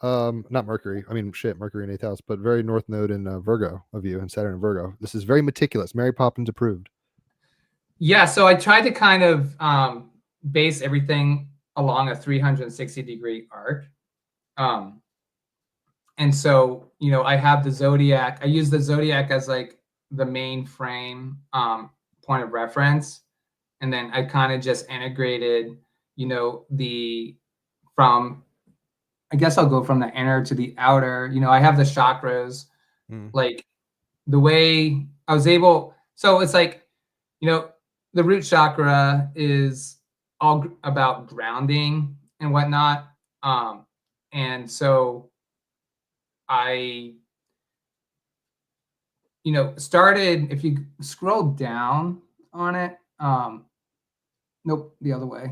Not Mercury. I mean, Mercury in 8th house, but very North Node in Virgo of you, and Saturn in Virgo. This is very meticulous. Mary Poppins approved. Yeah. So I tried to kind of base everything along a 360-degree arc. And so, I have the zodiac. I use the zodiac as like the main frame point of reference. And then I kind of just integrated, I guess I'll go from the inner to the outer. I have the chakras, like the way I was able. So it's like, the root chakra is all about grounding and whatnot. And so I, started, if you scroll down on it, nope, the other way.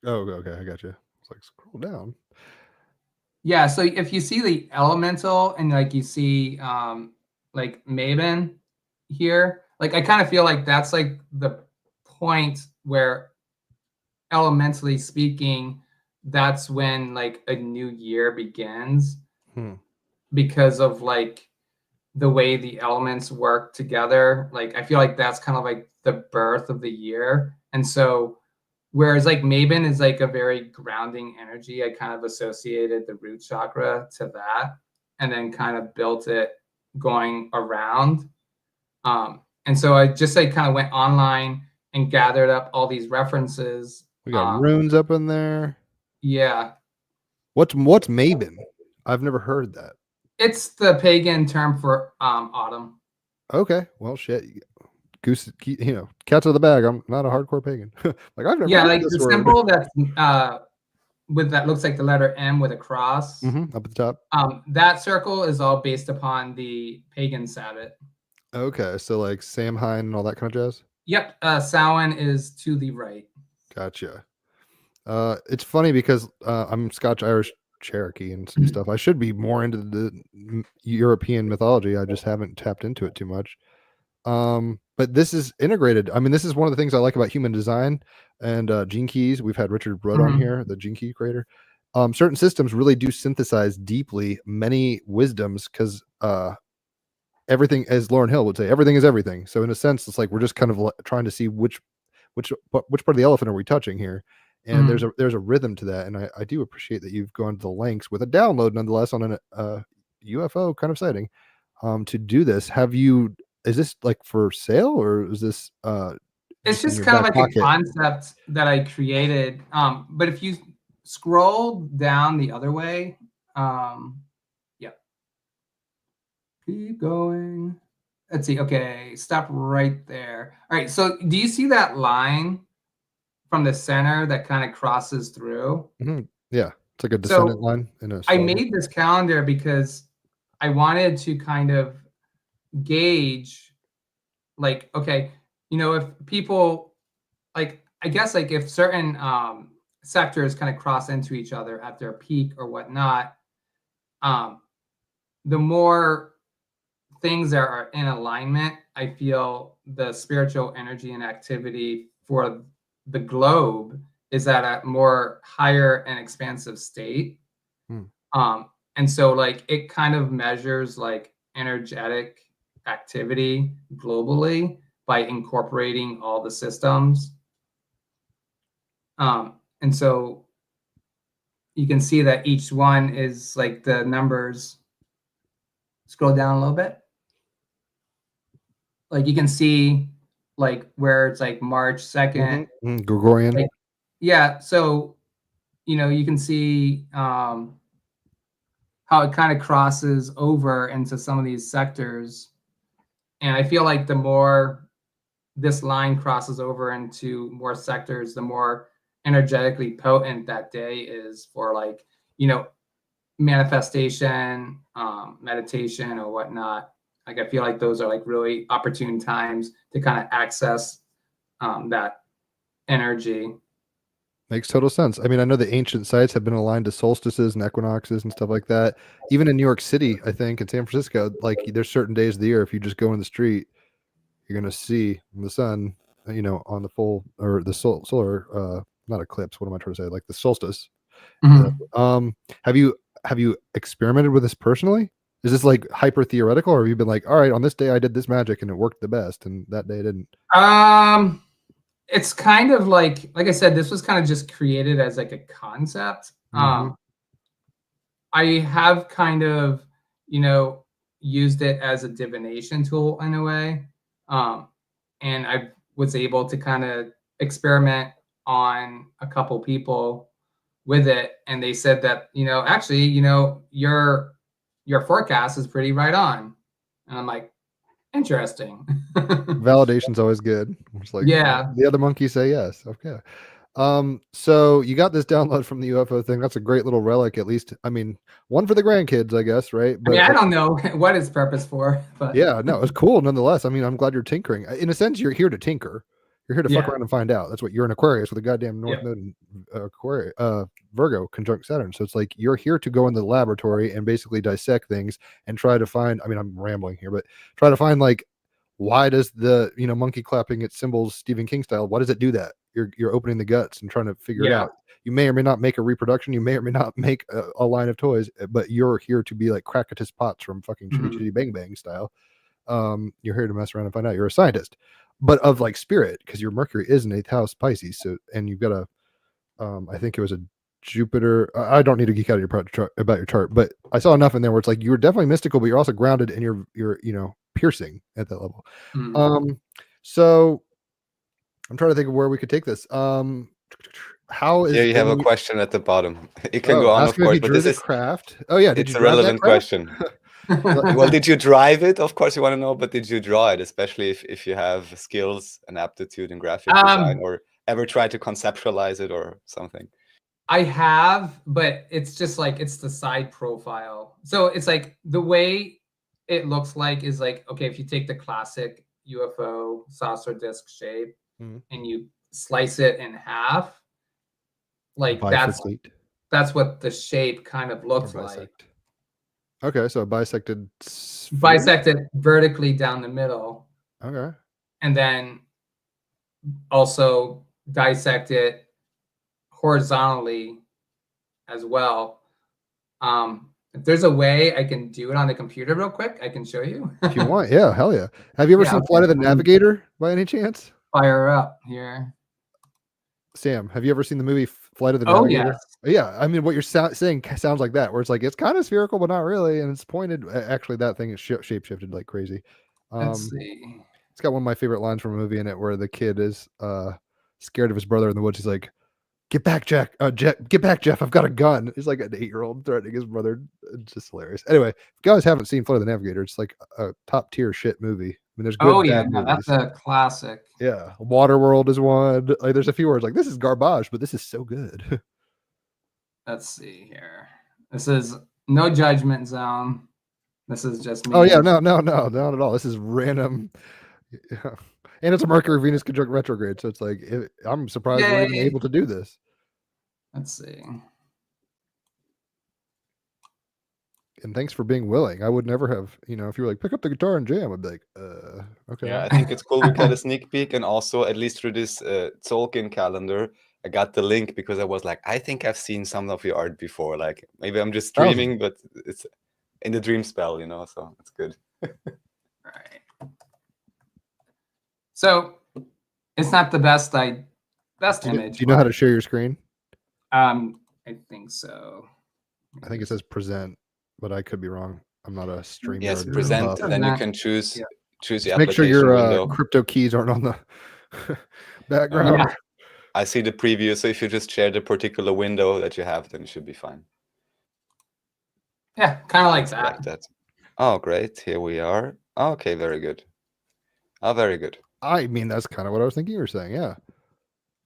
Oh, okay, I got you. It's like, scroll down. Yeah, so if you see the elemental and like you see like Maven here, like I kind of feel like that's like the point where, elementally speaking, that's when like a new year begins, because of like the way the elements work together. Like I feel like that's kind of like the birth of the year. And so whereas like Maven is like a very grounding energy, I kind of associated the root chakra to that, and then kind of built it going around. And so I just like kind of went online and gathered up all these references. We got runes up in there. Yeah. What's Maven? I've never heard that. It's the pagan term for autumn. Okay. Well, shit. Goose, cats out of the bag. I'm not a hardcore pagan. Like I've never. Yeah, like the symbol that's with that looks like the letter M with a cross up at the top. That circle is all based upon the pagan Sabbath. Okay, so like Samhain and all that kind of jazz. Yep, Samhain is to the right. Gotcha. It's funny because I'm Scotch Irish Cherokee and some stuff. I should be more into the European mythology. I just haven't tapped into it too much. But this is integrated. I mean, this is one of the things I like about human design and Gene Keys. We've had Richard Broad on here, the Gene Key creator. Certain systems really do synthesize deeply many wisdoms, because everything, as Lauryn Hill would say, everything is everything. So in a sense, it's like we're just kind of trying to see which part of the elephant are we touching here. And there's a rhythm to that. And I do appreciate that you've gone to the lengths with a download nonetheless on a UFO kind of sighting to do this. Is this like for sale, or is this it's just kind of like a concept that I created. But if you scroll down the other way, keep going. Let's see. Okay, stop right there. All right. So do you see that line from the center that kind of crosses through? Yeah, it's like a descendant line. I made this calendar because I wanted to kind of gauge, like, okay, if people, like, I guess, like, if certain sectors kind of cross into each other at their peak or whatnot, the more things that are in alignment, I feel the spiritual energy and activity for the globe is at a more higher and expansive state. And so, like, it kind of measures like energetic activity globally by incorporating all the systems. And so you can see that each one is like the numbers. Scroll down a little bit. Like, you can see like where it's like March 2nd. Gregorian. Like, yeah. So, you can see how it kind of crosses over into some of these sectors. And I feel like the more this line crosses over into more sectors, the more energetically potent that day is for, like, manifestation, meditation, or whatnot. Like, I feel like those are like really opportune times to kind of access that energy. Makes total sense. I mean, I know the ancient sites have been aligned to solstices and equinoxes and stuff like that. Even in New York City, I think, in San Francisco, like, there's certain days of the year, if you just go in the street, you're going to see the sun, on the full, or the solar, not eclipse. What am I trying to say? Like the solstice. Have you experimented with this personally? Is this like hyper theoretical, or have you been like, all right, on this day I did this magic and it worked the best, and that day it didn't? It's kind of like I said, this was kind of just created as like a concept. I have kind of, used it as a divination tool in a way. And I was able to kind of experiment on a couple people with it. And they said that, actually, your forecast is pretty right on. And I'm like, interesting. Validation's always good. It's like, yeah, the other monkeys say yes. Okay. So you got this download from the UFO thing. That's a great little relic, at least. I mean, one for the grandkids, I guess, right? But I don't know what it's purpose for, but yeah, no, it's cool nonetheless. I mean, I'm glad you're tinkering. In a sense, you're here to tinker. You're here to fuck around and find out. That's what you're an Aquarius with a goddamn North Node and Aquarius, Virgo conjunct Saturn. So it's like you're here to go in the laboratory and basically dissect things and try to find. I mean, I'm rambling here, but try to find, like, why does the monkey clapping its symbols Stephen King style? Why does it do that? You're opening the guts and trying to figure it out. You may or may not make a reproduction. You may or may not make a line of toys, but you're here to be like Crackatus Potts from fucking Chitty Chitty Bang Bang style. You're here to mess around and find out. You're a scientist, but of like spirit, because your Mercury is in 8th house Pisces. So, and you've got a, I think it was a Jupiter. I don't need to geek out about your chart, but I saw enough in there where it's like you're definitely mystical, but you're also grounded and you're piercing at that level. So I'm trying to think of where we could take this. How is you have a question at the bottom. You can go on, of course, but this is craft. Oh yeah, it's a relevant question. Well, did you drive it? Of course you want to know, but did you draw it, especially if you have skills and aptitude in graphic design, or ever try to conceptualize it or something? I have, but it's just like, it's the side profile. So it's like the way it looks like is like, okay, if you take the classic UFO saucer disc shape and you slice it in half, like that's what the shape kind of looks like. Okay, so bisected vertically down the middle. Okay. And then also dissect it horizontally as well. If there's a way I can do it on the computer real quick, I can show you. If you want, yeah, hell yeah. Have you ever seen Flight of the Navigator by any chance? Fire up here. Sam, have you ever seen the movie Flight of the Navigator? Yes. Yeah, I mean, what you're saying sounds like that, where it's like it's kind of spherical, but not really, and it's pointed. Actually, that thing is shape shifted like crazy. Let's see. It's got one of my favorite lines from a movie in it, where the kid is scared of his brother in the woods. He's like, "Get back, Jack! Get back, Jeff! I've got a gun." He's like an 8-year-old threatening his brother. It's just hilarious. Anyway, if you guys haven't seen Flight of the Navigator, it's like a top tier shit movie. I mean, there's good, bad movies. That's a classic. Yeah, Waterworld is one. Like, there's a few words like this is garbage, but this is so good. Let's see here. This is no judgment zone. This is just me. Oh yeah, no, not at all. This is random. Yeah. And it's a Mercury Venus conjunct retrograde, so it's like I'm surprised we're even able to do this. Let's see. And thanks for being willing. I would never have, if you were like, pick up the guitar and jam, I'd be like, okay. Yeah, I think it's cool we got a sneak peek, and also at least through this Tolkien calendar, I got the link because I was like, I think I've seen some of your art before. Like maybe I'm just dreaming, but it's in the dream spell, so it's good. Right. So it's not the best image. Do you know how to share your screen? I think so. I think it says present, but I could be wrong. I'm not a streamer. Yes, present. Then you can choose the application make sure your window. crypto keys aren't on the background. Yeah. I see the preview, so if you just share the particular window that you have, then it should be fine. Yeah, kind of like that. Oh, great. Here we are. Okay, very good. Oh, very good. I mean, that's kind of what I was thinking you were saying. Yeah.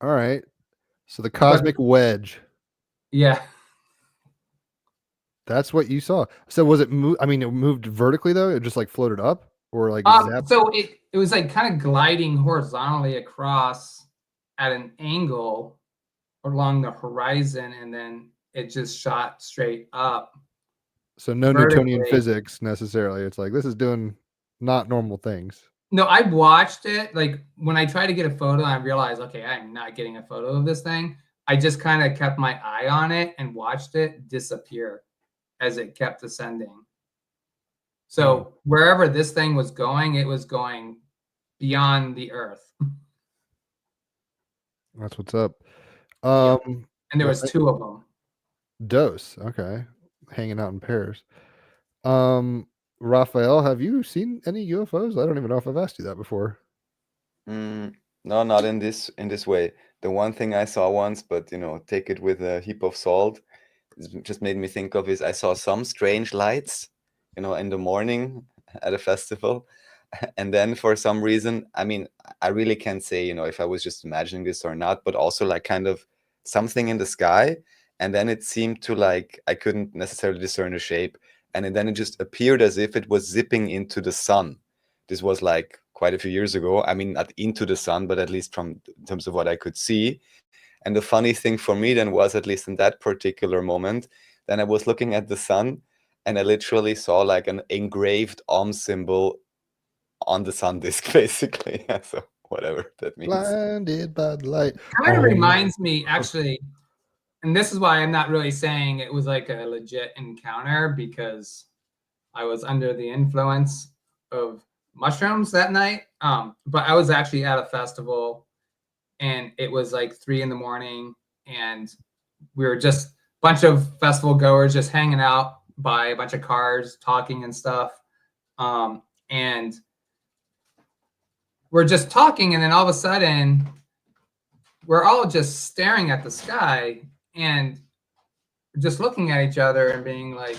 All right. So the cosmic wedge. Yeah. That's what you saw. So was it it moved vertically though? It just like floated up or like so it was like kind of gliding horizontally across at an angle along the horizon, and then it just shot straight up. So no Newtonian physics necessarily. It's like this is doing not normal things. No, I watched it. Like when I tried to get a photo, I realized, okay, I'm not getting a photo of this thing. I just kind of kept my eye on it and watched it disappear as it kept ascending. So wherever this thing was going, it was going beyond the Earth. That's what's up. And there was 2 of them. Dose. Okay. Hanging out in pairs. Raphael, have you seen any UFOs? I don't even know if I've asked you that before. No, not in this way. The one thing I saw once, but take it with a heap of salt, it just made me think of is I saw some strange lights, in the morning at a festival. And then for some reason, I mean, I really can't say, if I was just imagining this or not, but also like kind of something in the sky. And then it seemed to like, I couldn't necessarily discern the shape. And then it just appeared as if it was zipping into the sun. This was like quite a few years ago. I mean, not into the sun, but at least in terms of what I could see. And the funny thing for me then was, at least in that particular moment, then I was looking at the sun and I literally saw like an engraved symbol on the sun disk, basically. Yeah, so whatever that means. Blinded by the light. Kind of reminds me, actually, and this is why I'm not really saying it was like a legit encounter, because I was under the influence of mushrooms that night. But I was actually at a festival, and it was like 3 a.m, and we were just a bunch of festival goers just hanging out by a bunch of cars, talking and stuff. And we're just talking, and then all of a sudden, we're all just staring at the sky and just looking at each other and being like,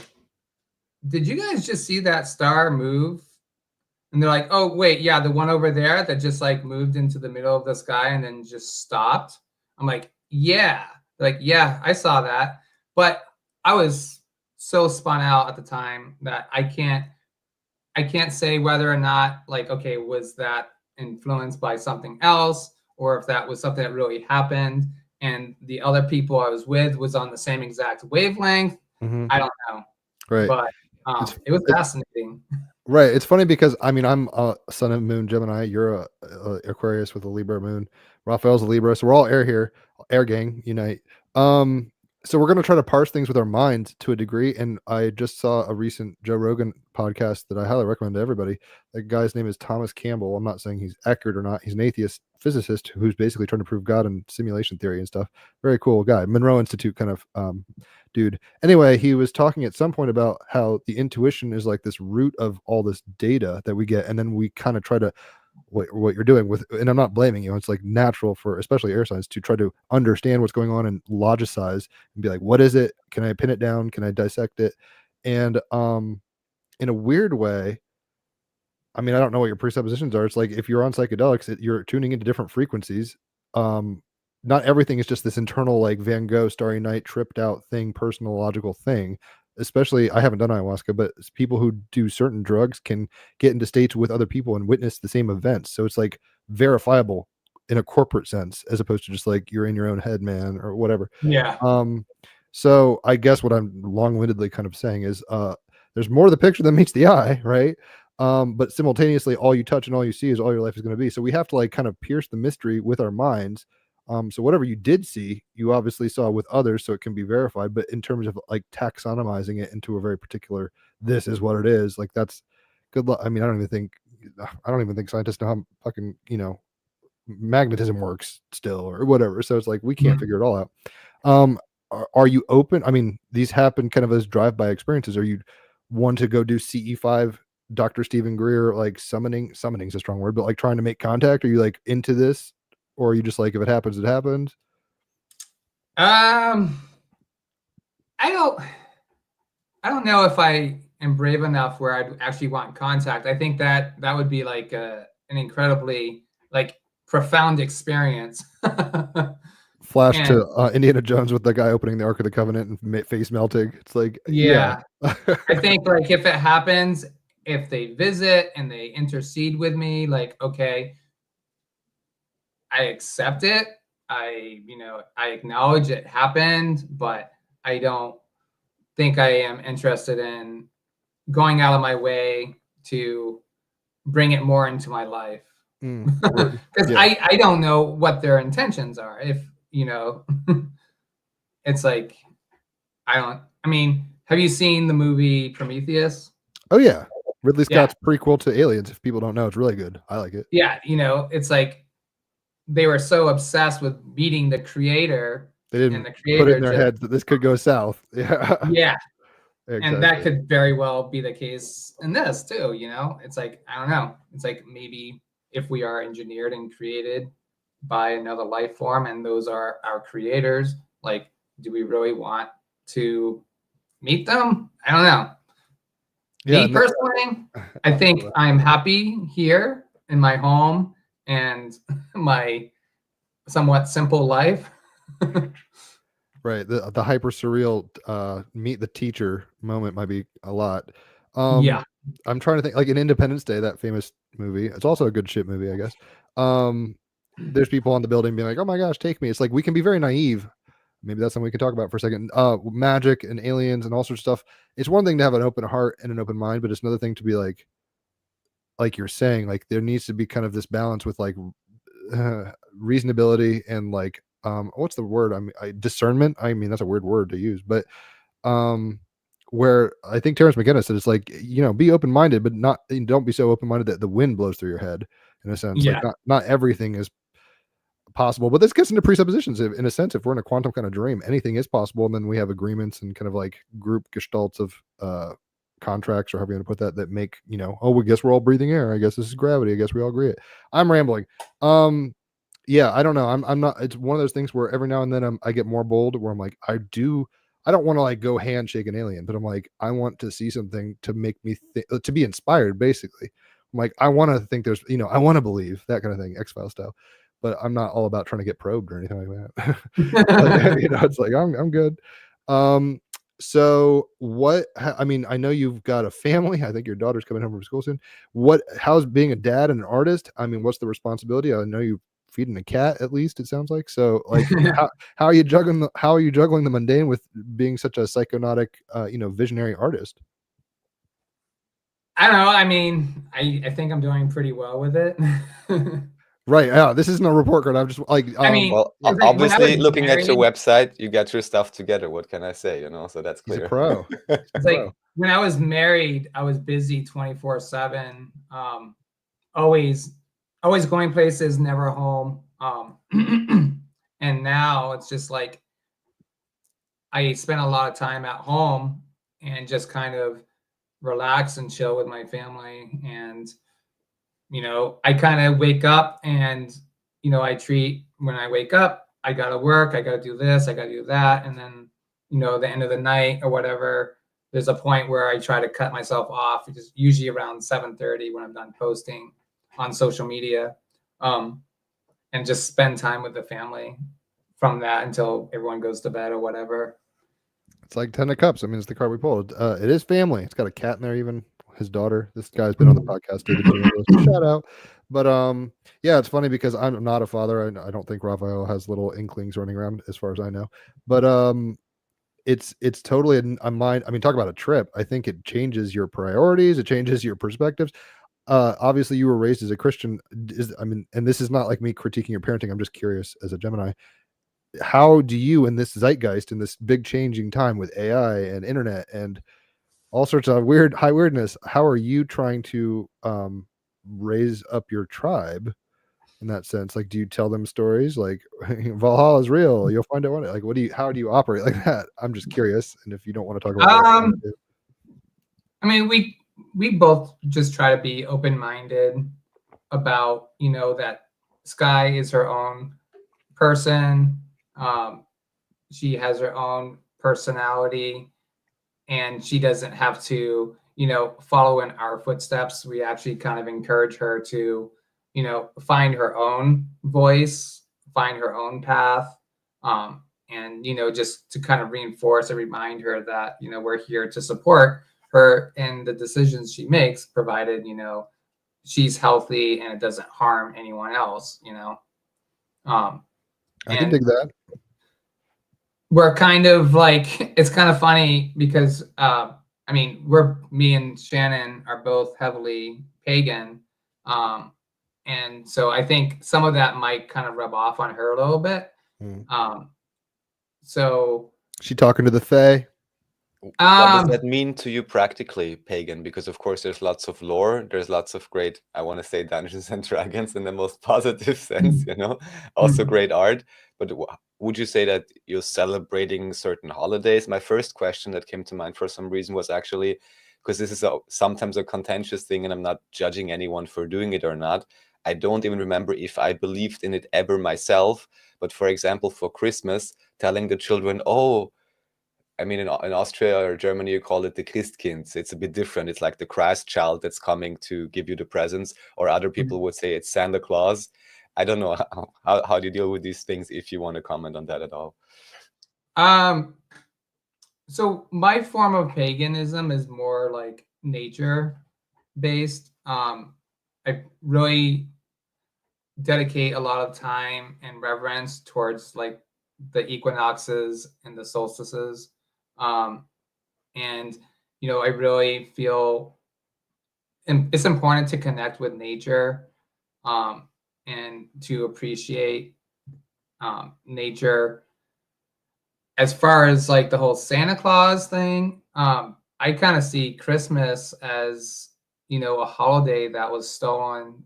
did you guys just see that star move? And they're like, oh, wait, yeah, the one over there that just like moved into the middle of the sky and then just stopped. I'm like, yeah. They're like, yeah, I saw that. But I was so spun out at the time that I can't say whether or not, like, okay, was that influenced by something else, or if that was something that really happened and the other people I was with was on the same exact wavelength. I don't know. Right. But it was fascinating. Right. It's funny because I'm a Sun and Moon Gemini. You're a Aquarius with a Libra moon. Raphael's a Libra. So we're all air here. Air gang, unite. So we're going to try to parse things with our minds to a degree. And I just saw a recent Joe Rogan podcast that I highly recommend to everybody. The guy's name is Thomas Campbell. I'm not saying he's accurate or not. He's an atheist physicist who's basically trying to prove God and simulation theory and stuff. Very cool guy. Monroe Institute kind of dude. Anyway, he was talking at some point about how the intuition is like this root of all this data that we get. And then we kind of try to what you're doing with, and I'm not blaming you, it's like natural for especially air signs to try to understand what's going on and logicize and be like, what is it? Can I pin it down? Can I dissect it? And in a weird way, I mean, I don't know what your presuppositions are. It's like if you're on psychedelics, you're tuning into different frequencies. Not everything is just this internal like Van Gogh Starry Night tripped out thing, personal logical thing. especially I haven't done ayahuasca, but people who do certain drugs can get into states with other people and witness the same events. So it's like verifiable in a corporate sense, as opposed to just like you're in your own head, man, or whatever. Yeah. So I guess what I'm long-windedly kind of saying is there's more to the picture than meets the eye, right? But simultaneously, all you touch and all you see is all your life is going to be. So we have to like kind of pierce the mystery with our minds. So whatever you did see, you obviously saw with others, so it can be verified. But in terms of like taxonomizing it into a very particular, this is what it is. Like that's good luck. I mean, I don't even think scientists know how fucking magnetism works still or whatever. So it's like we can't figure it all out. Are you open? I mean, these happen kind of as drive-by experiences. Are you one to go do CE5, Dr. Stephen Greer, like summoning is a strong word, but like trying to make contact? Are you like into this, or are you just like, if it happens, it happens? I don't know if I am brave enough where I'd actually want contact. I think that would be like an incredibly like profound experience. Flash to Indiana Jones with the guy opening the Ark of the Covenant and face melting. It's like, yeah. I think like if it happens, if they visit and they intercede with me, like, okay, I accept it. I acknowledge it happened, but I don't think I am interested in going out of my way to bring it more into my life. Because I don't know what their intentions are. If it's like I mean, have you seen the movie Prometheus? Oh yeah, Ridley Scott's prequel to Aliens. If people don't know, it's really good. I like it. Yeah, it's like they were so obsessed with meeting the creator. They didn't put it in their heads that this could go south. Yeah. Yeah. Exactly. And that could very well be the case in this too. It's like, I don't know. It's like maybe if we are engineered and created by another life form and those are our creators, like, do we really want to meet them? I don't know. Me personally, I think I'm happy here in my home and my somewhat simple life. Right. The hyper surreal meet the teacher moment might be a lot. Yeah. I'm trying to think, like in Independence Day, that famous movie. It's also a good shit movie, I guess. There's people on the building being like, oh my gosh, take me. It's like we can be very naive. Maybe that's something we can talk about for a second. Magic and aliens and all sorts of stuff. It's one thing to have an open heart and an open mind, but it's another thing to be like you're saying, like there needs to be kind of this balance with like reasonability and like what's the word? Discernment. I mean, that's a weird word to use, but where I think Terrence McKenna said it's like, be open-minded, but don't be so open-minded that the wind blows through your head, in a sense. Yeah. Like not everything is possible, but this gets into presuppositions. In a sense, if we're in a quantum kind of dream, anything is possible, and then we have agreements and kind of like group gestalts of contracts, or however you want to put that make, we guess we're all breathing air. I guess this is gravity. I guess we all agree it. I'm rambling. Yeah, I don't know. I'm not. It's one of those things where every now and then I get more bold, where I'm like, I don't want to like go handshake an alien, but I'm like, I want to see something to make me to be inspired. Basically, I'm like, I want to think there's, I want to believe, that kind of thing, X-Files style. But I'm not all about trying to get probed or anything like that. But, it's like I'm good. So what? I mean, I know you've got a family. I think your daughter's coming home from school soon. How's being a dad and an artist? I mean, what's the responsibility? I know you feeding a cat, at least it sounds like. So like how are you juggling the mundane with being such a psychonautic visionary artist? I don't know. I mean, I think I'm doing pretty well with it. Right. Yeah, this isn't a report card. I'm just like, I mean, well, obviously looking at your website, you got your stuff together. What can I say? So that's clear. He's a pro. It's like when I was married, I was busy 24/7. Always going places, never home. And now it's just like I spend a lot of time at home and just kind of relax and chill with my family. And, I kind of wake up and, I treat when I wake up, I got to work, I got to do this, I got to do that. And then, the end of the night or whatever, there's a point where I try to cut myself off, which is usually around 7:30 when I'm done posting on social media, and just spend time with the family from that until everyone goes to bed or whatever. It's like 10 of Cups. I mean, it's the card we pulled. It is family. It's got a cat in there, even his daughter. This guy's been on the podcast, David Daniels. Shout out. But yeah, it's funny because I'm not a father. I don't think Raphael has little inklings running around, as far as I know. But it's totally a mind. I mean, talk about a trip. I think it changes your priorities. It changes your perspectives. Obviously, you were raised as a Christian. I mean, and this is not like me critiquing your parenting. I'm just curious as a Gemini. How do you, in this zeitgeist, in this big changing time with AI and internet and all sorts of high weirdness, how are you trying to raise up your tribe in that sense? Like, do you tell them stories like Valhalla is real, you'll find out what like how do you operate like that? I'm just curious, and if you don't want to talk about that, I mean, we both just try to be open-minded about, you know, that Sky is her own person. She has her own personality, and she doesn't have to, you know, follow in our footsteps. We actually kind of encourage her to, you know, find her own voice, find her own path, and, you know, just to kind of reinforce and remind her that, you know, we're here to support her in the decisions she makes, provided, you know, she's healthy and it doesn't harm anyone else, you know. I can dig that. We're kind of like, it's kind of funny because I mean, me and Shannon are both heavily pagan, and so I think some of that might kind of rub off on her a little bit. So she talking to the Fae. What does that mean to you practically, pagan? Because of course there's lots of lore, there's lots of great, I want to say, Dungeons and Dragons in the most positive sense, you know, also great art. But would you say that you're celebrating certain holidays? My first question that came to mind for some reason was actually, because this is sometimes a contentious thing, and I'm not judging anyone for doing it or not. I don't even remember if I believed in it ever myself. But for example, for Christmas, telling the children, oh, I mean, in Austria or Germany, you call it the Christkind. It's a bit different. It's like the Christ child that's coming to give you the presents, or other people would say it's Santa Claus. I don't know. How do you deal with these things, if you want to comment on that at all? So my form of paganism is more like nature based. I really dedicate a lot of time and reverence towards like the equinoxes and the solstices. And, you know, I really feel it's important to connect with nature, and to appreciate nature. As far as like the whole Santa Claus thing, I kind of see Christmas as, you know, a holiday that was stolen,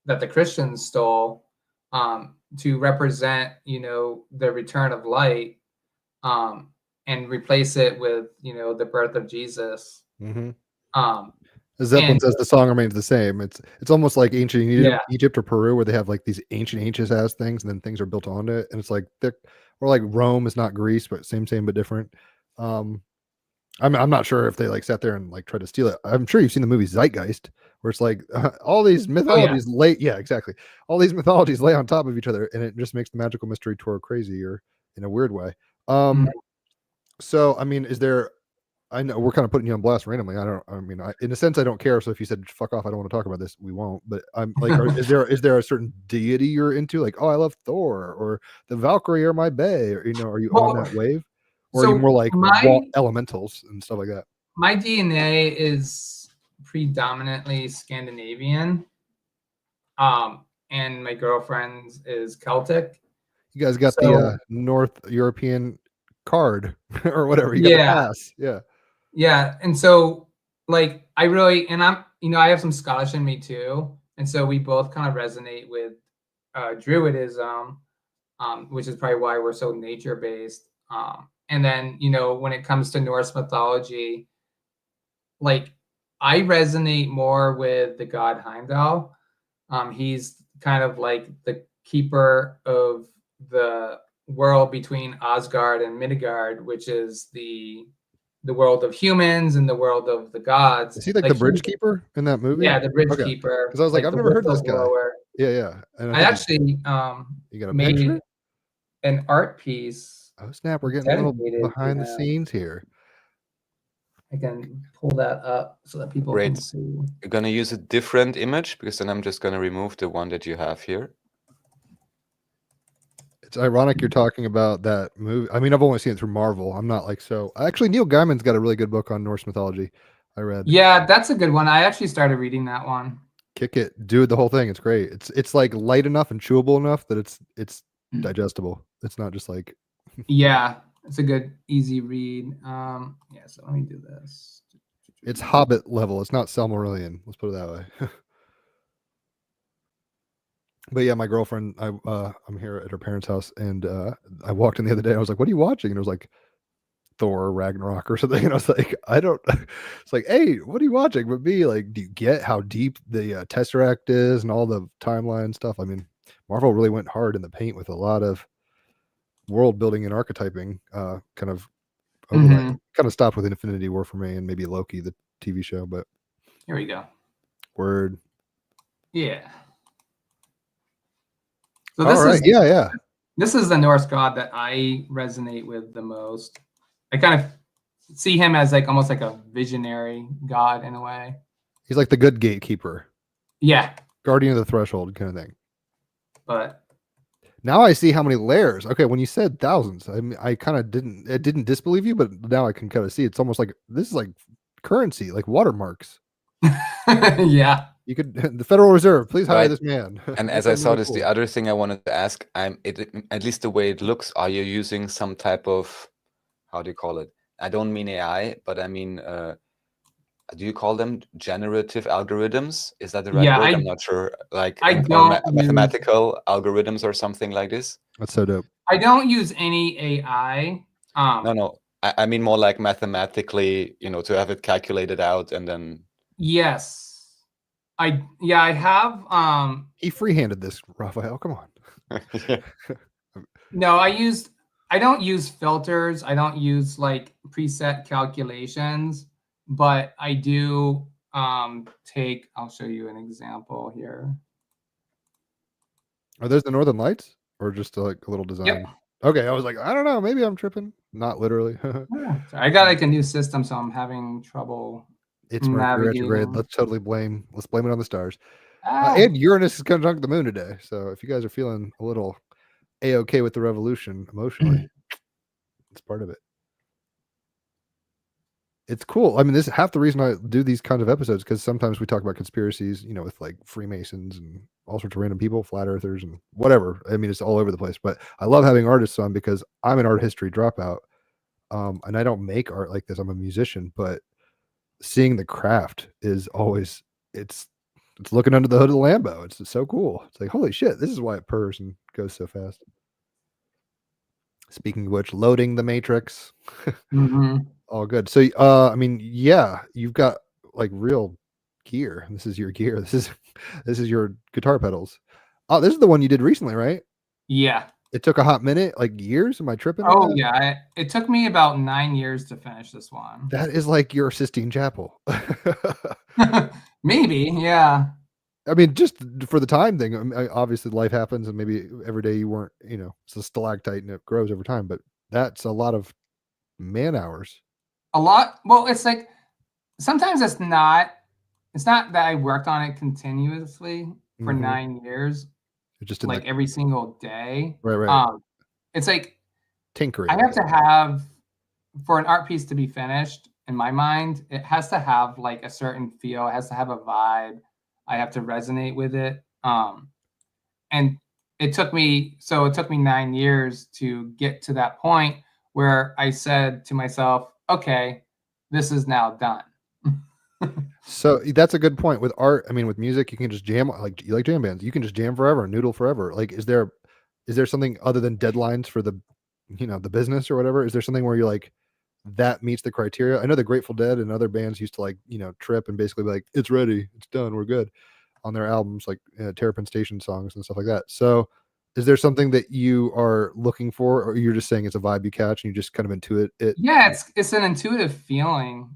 that the Christians stole, to represent, you know, the return of light, and replace it with, you know, the birth of Jesus. As Zeppelin says, the song remains the same. It's almost like ancient Egypt or Peru, where they have like these ancient ass things, and then things are built onto it, and it's like or like Rome is not Greece, but same but different. I'm not sure if they like sat there and like tried to steal it. I'm sure you've seen the movie Zeitgeist, where it's like all these mythologies exactly. All these mythologies lay on top of each other, and it just makes the magical mystery tour crazy, or in a weird way. So I mean, is there? I know we're kind of putting you on blast randomly. In a sense, I don't care. So if you said fuck off, I don't want to talk about this, we won't. But I'm like, is there a certain deity you're into? Like, oh, I love Thor, or the Valkyrie, or my Bay, or, you know, are you on that wave, or are you more like elementals and stuff like that? My DNA is predominantly Scandinavian, and my girlfriend's is Celtic. You guys got the North European card or whatever. You got the pass. Yeah. And so like I have some Scottish in me too. And so we both kind of resonate with Druidism, which is probably why we're so nature based. And then, you know, when it comes to Norse mythology, like I resonate more with the god Heimdall. He's kind of like the keeper of the world between Asgard and Midgard, which is the world of humans and the world of the gods. Is he like the bridge keeper in that movie? Yeah, the bridge keeper. Because I was like, I've never heard this guy. Yeah. And I actually made an art piece Oh snap! We're getting a little Dedicated to behind the him. scenes here. I can pull that up so that people Great. can see. You're gonna use a different image because then I'm just gonna remove the one that you have here. It's ironic you're talking about that movie. I mean, I've only seen it through Marvel. I'm not like so. Actually, Neil Gaiman's got a really good book on Norse mythology. I read. Yeah, that's a good one. I actually started reading that one. Kick it, dude. The whole thing. It's great. It's like light enough and chewable enough that it's digestible. It's not just like. Yeah, it's a good, easy read. Yeah. So let me do this. It's Hobbit level. It's not Silmarillion. Let's put it that way. But yeah, my girlfriend, I'm here at her parents' house, and I walked in the other day. I was like, "What are you watching?" And it was like Thor Ragnarok or something. And I was like, "I don't." It's like, "Hey, what are you watching?" But B, like, do you get how deep the Tesseract is and all the timeline stuff? I mean, Marvel really went hard in the paint with a lot of world building and archetyping. Kind of overlay. Kind of stopped with Infinity War for me, and maybe Loki, the TV show. But here we go. Word. Yeah. So this is This is the Norse god that I resonate with the most. I kind of see him as like almost like a visionary god in a way. He's like the good gatekeeper. Yeah. Guardian of the threshold kind of thing. But now I see how many layers. Okay, when you said thousands, I kind of didn't disbelieve you, but now I can kind of see it's almost like this is like currency, like watermarks. Yeah. You could the Federal Reserve, please hire this man. And as I saw this, the other thing I wanted to ask, at least the way it looks, are you using some type of, how do you call it? I don't mean AI, but I mean, do you call them generative algorithms? Is that the right word? I'm not sure. Like mathematical algorithms or something like this. That's so dope. I don't use any AI. No. I mean more like mathematically, to have it calculated out and then. Yes. I have. He free-handed this, Raphael. Come on. No, I don't use filters. I don't use like preset calculations, but I do I'll show you an example here. Are those the Northern Lights or just like a little design? Yep. Okay, I was like, I don't know, maybe I'm tripping. Not literally. I got like a new system, so I'm having trouble. It's Mercury retrograde. Let's blame it on the stars. And Uranus is conjunct the moon today. So if you guys are feeling a little A-okay with the revolution emotionally, it's part of it. It's cool. I mean, this is half the reason I do these kinds of episodes, because sometimes we talk about conspiracies, with like Freemasons and all sorts of random people, flat earthers and whatever. I mean, it's all over the place. But I love having artists on because I'm an art history dropout. And I don't make art like this. I'm a musician, but seeing the craft is always it's looking under the hood of the Lambo. It's so cool. It's like, holy shit, this is why it purrs and goes so fast. Speaking of which, loading the matrix. All good. So I mean, yeah, you've got like real gear. This is your gear. This is your guitar pedals. Oh, this is the one you did recently, right? Yeah. It took a hot minute, like years. Am I tripping? Oh yeah, it took me about 9 years to finish this one. That is like your Sistine Chapel. Maybe, yeah. I mean, just for the time thing. I mean, obviously, life happens, and maybe every day you weren't. It's a stalactite and it grows over time. But that's a lot of man hours. A lot. Well, it's like sometimes it's not that I worked on it continuously for 9 years. Just like every single day. Right. It's like tinkering. I have to have, for an art piece to be finished, in my mind, it has to have like a certain feel. It has to have a vibe. I have to resonate with it. And it took me 9 years to get to that point where I said to myself, okay, this is now done. So that's a good point. With art, I mean, with music, you can just jam. Like, you like jam bands, you can just jam forever, noodle forever. Like, is there something other than deadlines for the business or whatever? Is there something where you're like, that meets the criteria? I know the Grateful Dead and other bands used to like, trip and basically be like, it's ready, it's done, we're good, on their albums, like Terrapin Station songs and stuff like that. So is there something that you are looking for, or you're just saying it's a vibe you catch and you just kind of intuit it? Yeah, it's an intuitive feeling.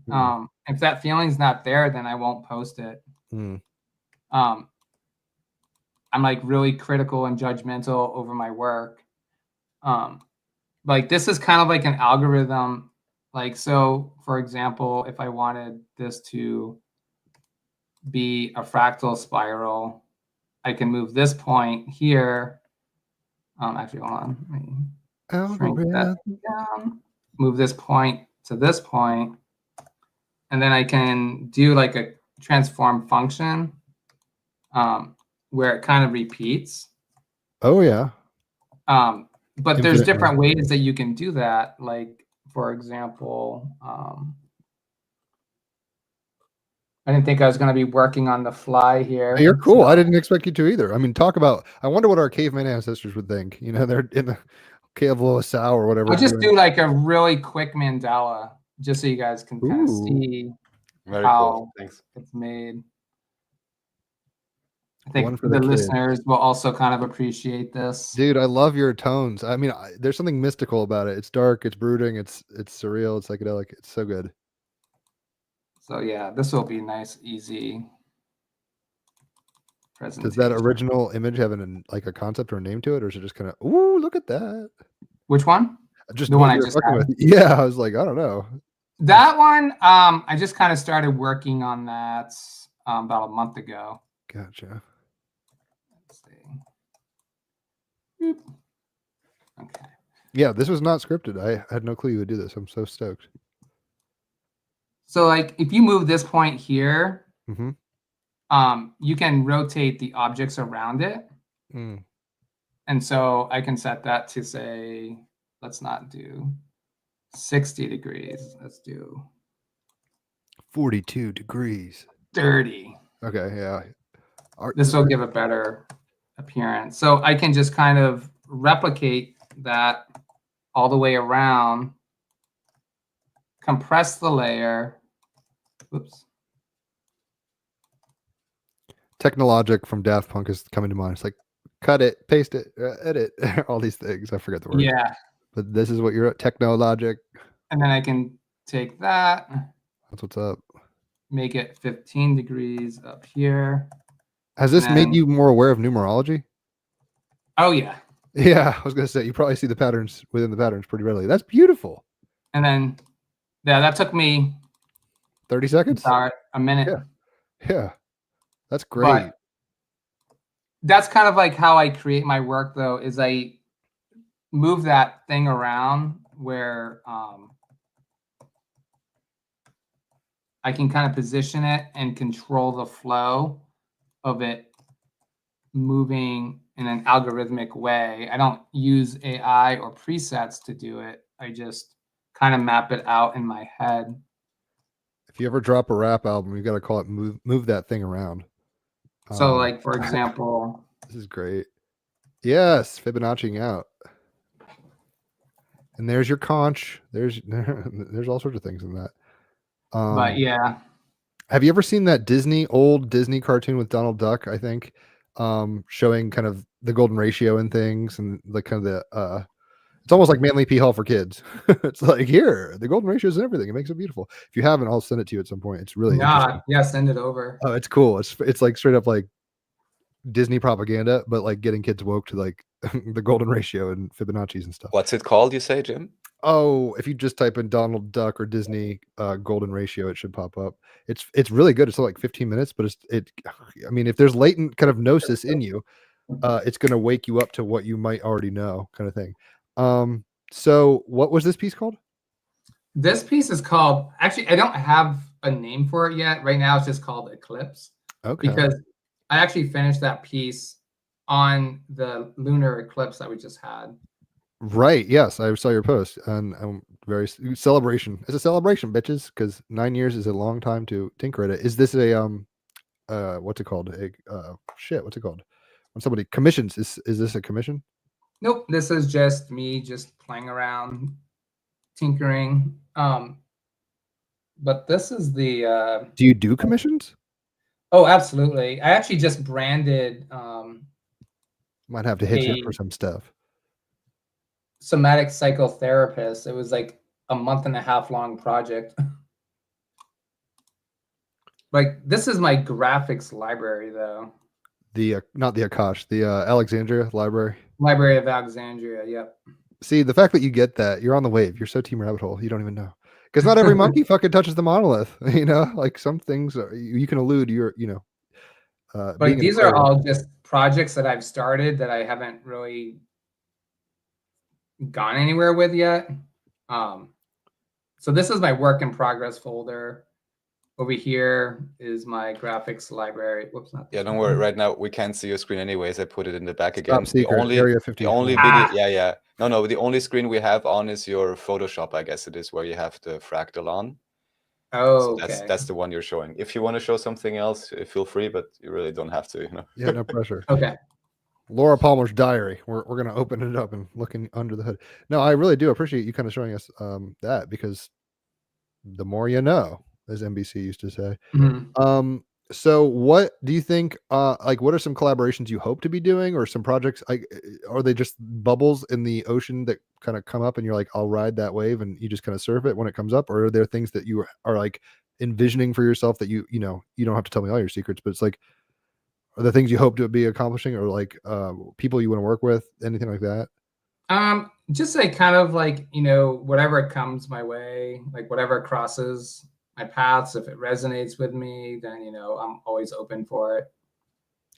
If that feeling's not there, then I won't post it. I'm like really critical and judgmental over my work. like this is kind of like an algorithm. Like, so for example, if I wanted this to be a fractal spiral, I can move this point here. Actually, hold on. Let me shrink that down. Move this point to this point, and then I can do like a transform function where it kind of repeats. Oh yeah. But there's different ways that you can do that. Like, for example, I didn't think I was going to be working on the fly here. You're cool. So. I didn't expect you to either. I mean, talk about, I wonder what our caveman ancestors would think. You know, they're in the cave of Loessau or whatever. I'll just do like a really quick mandala just so you guys can kind of see how it's made. I think the listeners will also kind of appreciate this. Dude, I love your tones. I mean, there's something mystical about it. It's dark, it's brooding, it's surreal, it's psychedelic. It's so good. So yeah, this will be nice, easy presentation. Does that original image have like a concept or a name to it, or is it just kind of, ooh, look at that? Which one? Just the one I just had. With. Yeah, I was like, I don't know. That one, I just kind of started working on that about a month ago. Gotcha. Let's see. Okay. Yeah, this was not scripted. I had no clue you would do this. I'm so stoked. So like if you move this point here, you can rotate the objects around it. And so I can set that to say, let's not do 60 degrees. Let's do 42 degrees. 30. Okay, yeah. This will give a better appearance. So I can just kind of replicate that all the way around. Compress the layer. Oops. Technologic from Daft Punk is coming to mind. It's like, cut it, paste it, edit, all these things. I forget the word. Yeah. But this is what you're at, Technologic. And then I can take that. That's what's up. Make it 15 degrees up here. Has this made you more aware of numerology? Oh, yeah. Yeah, I was going to say, you probably see the patterns within the patterns pretty readily. That's beautiful. And then, yeah, that took me 30 seconds? Sorry, a minute. Yeah. That's great. But that's kind of like how I create my work, though, is I move that thing around where I can kind of position it and control the flow of it moving in an algorithmic way. I don't use AI or presets to do it. I just kind of map it out in my head. If you ever drop a rap album, you got to call it move that thing around. So like, for example, this is great. Yes. Fibonacciing out. And there's your conch. There's all sorts of things in that. But yeah. Have you ever seen that old Disney cartoon with Donald Duck, I think, showing kind of the golden ratio and things and like kind of the, it's almost like Manly P. Hall for kids. It's like, here, the golden ratios and everything. It makes it beautiful. If you haven't, I'll send it to you at some point. It's really interesting. Yeah, send it over. Oh, it's cool. It's like straight up like Disney propaganda, but like getting kids woke to like the golden ratio and Fibonacci's and stuff. What's it called, you say, Jim? Oh, if you just type in Donald Duck or Disney golden ratio, it should pop up. It's really good. It's like 15 minutes, but I mean, if there's latent kind of gnosis in you, it's going to wake you up to what you might already know, kind of thing. So what was this piece called? This piece is called, actually, I don't have a name for it yet. Right now, it's just called Eclipse. Okay. Because I actually finished that piece on the lunar eclipse that we just had. Right. Yes, I saw your post, and I'm very celebration. It's a celebration, bitches, because 9 years is a long time to tinker at it. Is this a what's it called? What's it called? When somebody commissions, is this a commission? Nope. This is just me just playing around, tinkering. But this is the. Do you do commissions? Oh, absolutely. I actually just branded. Might have to hit you for some stuff. Somatic psychotherapist. It was like a 1.5 month long project. Like, this is my graphics library, though. The not the Akash, the Alexandria library. Library of Alexandria. Yep. See, the fact that you get that, you're on the wave. You're so team rabbit hole, you don't even know. Because not every monkey fucking touches the monolith. You know, like some things you can elude. But being these are all just projects that I've started that I haven't really gone anywhere with yet. So this is my work in progress folder. Over here is my graphics library. Whoops, not this Yeah, don't one. worry. Right now we can't see your screen anyways. I put it in the back Top again. secret, Area 50. The only video. Yeah. No. The only screen we have on is your Photoshop. I guess it is where you have the fractal on. Oh, So okay. that's the one you're showing. If you want to show something else, feel free, but you really don't have to. You know. Yeah, no pressure. Okay. Laura Palmer's diary. We're gonna open it up and looking under the hood. No, I really do appreciate you kind of showing us that, because the more you know, as NBC used to say. Mhm. So what do you think, like what are some collaborations you hope to be doing, or some projects, like are they just bubbles in the ocean that kind of come up and you're like, I'll ride that wave, and you just kind of surf it when it comes up? Or are there things that you are like envisioning for yourself that you know, you don't have to tell me all your secrets, but it's like, are the things you hope to be accomplishing, or like people you want to work with, anything like that? Just like kind of like, you know, whatever comes my way, like whatever crosses my paths, if it resonates with me, then, you know, I'm always open for it.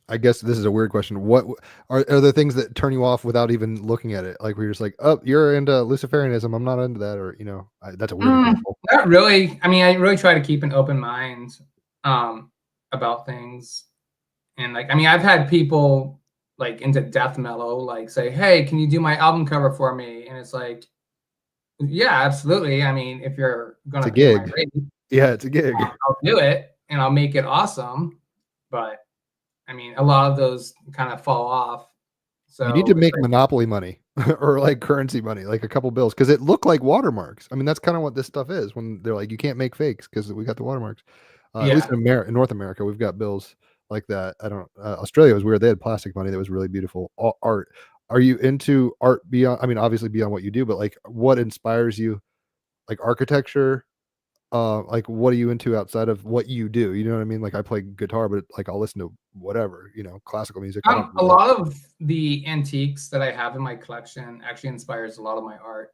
I guess this is a weird question. What are there things that turn you off without even looking at it? Like where you're just like, oh, you're into Luciferianism, I'm not into that, or you know, that's a weird example. Not really. I mean, I really try to keep an open mind about things. And like, I mean, I've had people like into death metal, like say, hey, can you do my album cover for me? And it's like, yeah, absolutely. I mean, if you're going to pay my rate, yeah, it's a gig. I'll do it and I'll make it awesome. But I mean, a lot of those kind of fall off. So you need to make monopoly money or like currency money, like a couple bills, because it looked like watermarks. I mean, that's kind of what this stuff is when they're like, you can't make fakes because we got the watermarks. At least in North America, we've got bills like that. I don't. Australia was weird. They had plastic money that was really beautiful art. Are you into art beyond? I mean, obviously beyond what you do, but like, what inspires you? Like architecture. Like, what are you into outside of what you do? You know what I mean? Like, I play guitar, but like, I'll listen to whatever, you know, classical music. A lot of the antiques that I have in my collection actually inspires a lot of my art.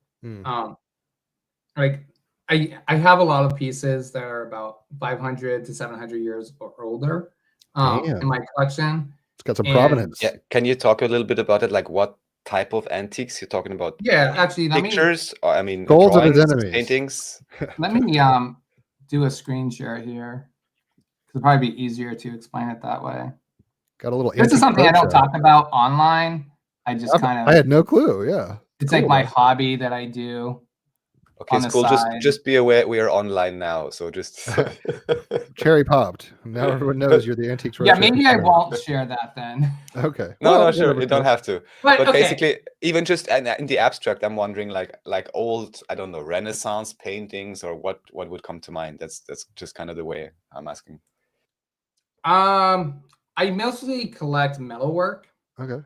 Like I have a lot of pieces that are about 500 to 700 years or older in my collection. It's got some provenance. Yeah, can you talk a little bit about it? Like what type of antiques you're talking about? Yeah, actually, pictures. Or, I mean, goals of his drawings, enemies. paintings. Let me do a screen share here. It'll probably be easier to explain it that way. Got a little. This is something I don't talk about online. I just I had no clue. Yeah, it's cool, like my hobby that I do. Okay, it's cool. Just be aware we are online now, so just cherry popped. Now everyone knows you're the Antiques Roadshow. Yeah, maybe I won't share that then. Okay. No, sure, you don't have to. But okay. Basically, even just in the abstract, I'm wondering like old, I don't know, Renaissance paintings, or what would come to mind. That's just kind of the way I'm asking. I mostly collect metalwork. Okay.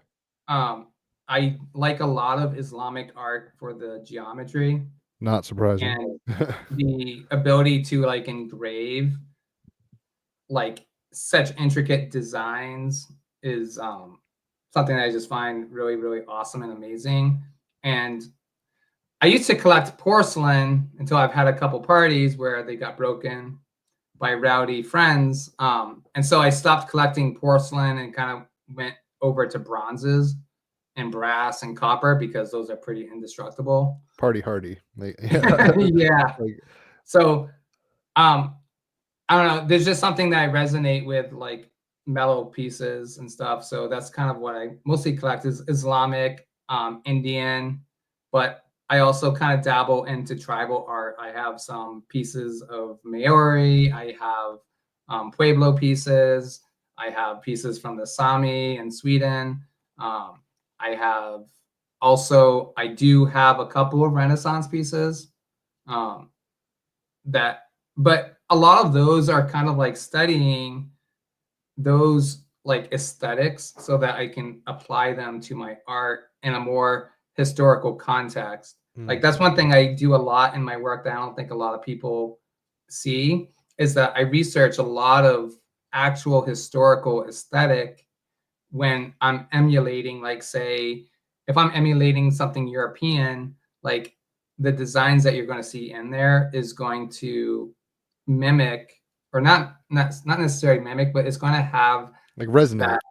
I like a lot of Islamic art for the geometry. Not surprising. And the ability to like engrave like such intricate designs is something that I just find really, really awesome and amazing. And I used to collect porcelain until I've had a couple parties where they got broken by rowdy friends. And so I stopped collecting porcelain and kind of went over to bronzes and brass and copper because those are pretty indestructible. Party hardy. Yeah. So I don't know. There's just something that I resonate with, like metal pieces and stuff. So that's kind of what I mostly collect is Islamic, Indian, but I also kind of dabble into tribal art. I have some pieces of Maori. I have Pueblo pieces. I have pieces from the Sami in Sweden. I do have a couple of Renaissance pieces but a lot of those are kind of like studying those like aesthetics so that I can apply them to my art in a more historical context. Like that's one thing I do a lot in my work that I don't think a lot of people see is that I research a lot of actual historical aesthetic when I'm emulating, like say, if I'm emulating something European, like the designs that you're going to see in there is going to mimic, or not necessarily mimic, but it's going to have Like resonate. that.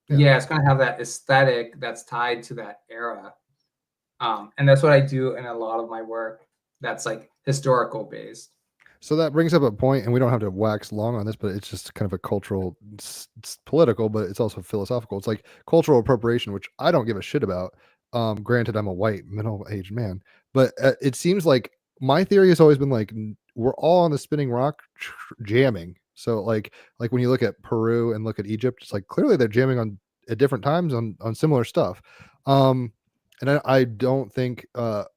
Yeah, it's going to have that aesthetic that's tied to that era. And that's what I do in a lot of my work that's like historical based. So that brings up a point, and we don't have to wax long on this, but it's just kind of a cultural, it's political, but it's also philosophical. It's like cultural appropriation, which I don't give a shit about. Granted, I'm a white middle-aged man, but it seems like my theory has always been like we're all on the spinning rock jamming. So like when you look at Peru and look at Egypt, it's like clearly they're jamming on at different times on similar stuff. And I don't think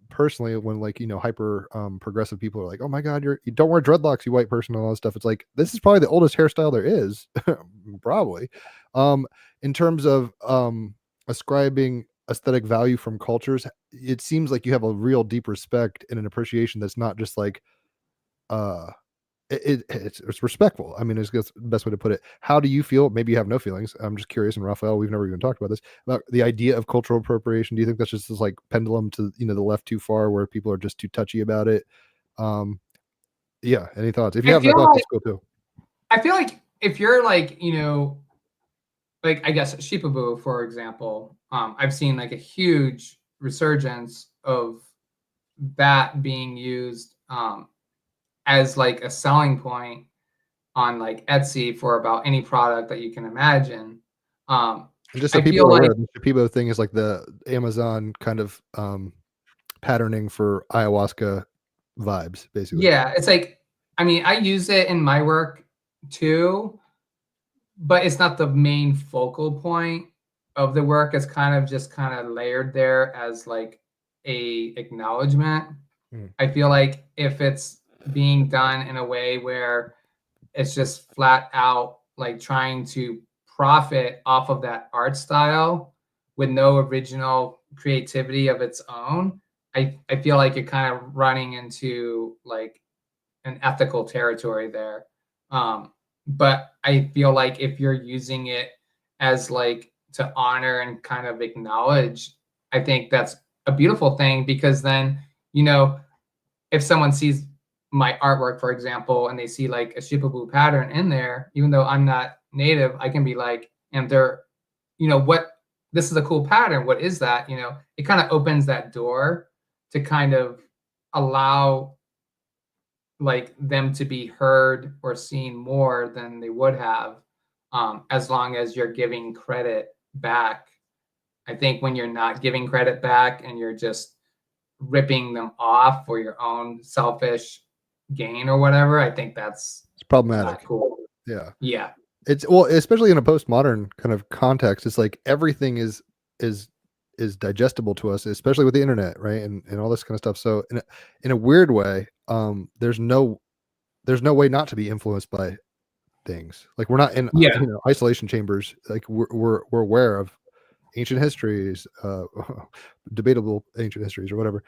personally when like hyper progressive people are like, oh my god, you don't wear dreadlocks, you white person, and all that stuff. It's like this is probably the oldest hairstyle there is, probably. In terms of ascribing aesthetic value from cultures, it seems like you have a real deep respect and an appreciation that's not just like it's respectful. I mean, it's the best way to put it. How do you feel? Maybe you have no feelings. I'm just curious. And Raphael, we've never even talked about this, about the idea of cultural appropriation. Do you think that's just this like pendulum to the left too far, where people are just too touchy about it? Yeah. Any thoughts? If you have no thoughts, that's cool too. I feel like if you're like like I guess Shipaboo, for example, I've seen like a huge resurgence of that being used as like a selling point on like Etsy for about any product that you can imagine. Just so people are aware, the Shipibo thing is like the Amazon kind of patterning for ayahuasca vibes, basically. Yeah, it's like, I mean, I use it in my work too, but it's not the main focal point of the work. It's kind of layered there as like a acknowledgement. I feel like if it's being done in a way where it's just flat out like trying to profit off of that art style with no original creativity of its own, I feel like you're kind of running into like an ethical territory there. But I feel like if you're using it as like to honor and kind of acknowledge, I think that's a beautiful thing, because then, if someone sees my artwork, for example, and they see like a Shipaboo pattern in there, even though I'm not native, I can be like, and they're, what, this is a cool pattern. What is that? It kind of opens that door to kind of allow like them to be heard or seen more than they would have, as long as you're giving credit back. I think when you're not giving credit back and you're just ripping them off for your own selfish gain or whatever, I think it's problematic. Not cool. Yeah. It's, well, especially in a postmodern kind of context, it's like everything is digestible to us, especially with the internet, right? And all this kind of stuff. So in a weird way, there's no way not to be influenced by things. Like we're not in isolation chambers. Like we're aware of ancient histories, debatable ancient histories or whatever.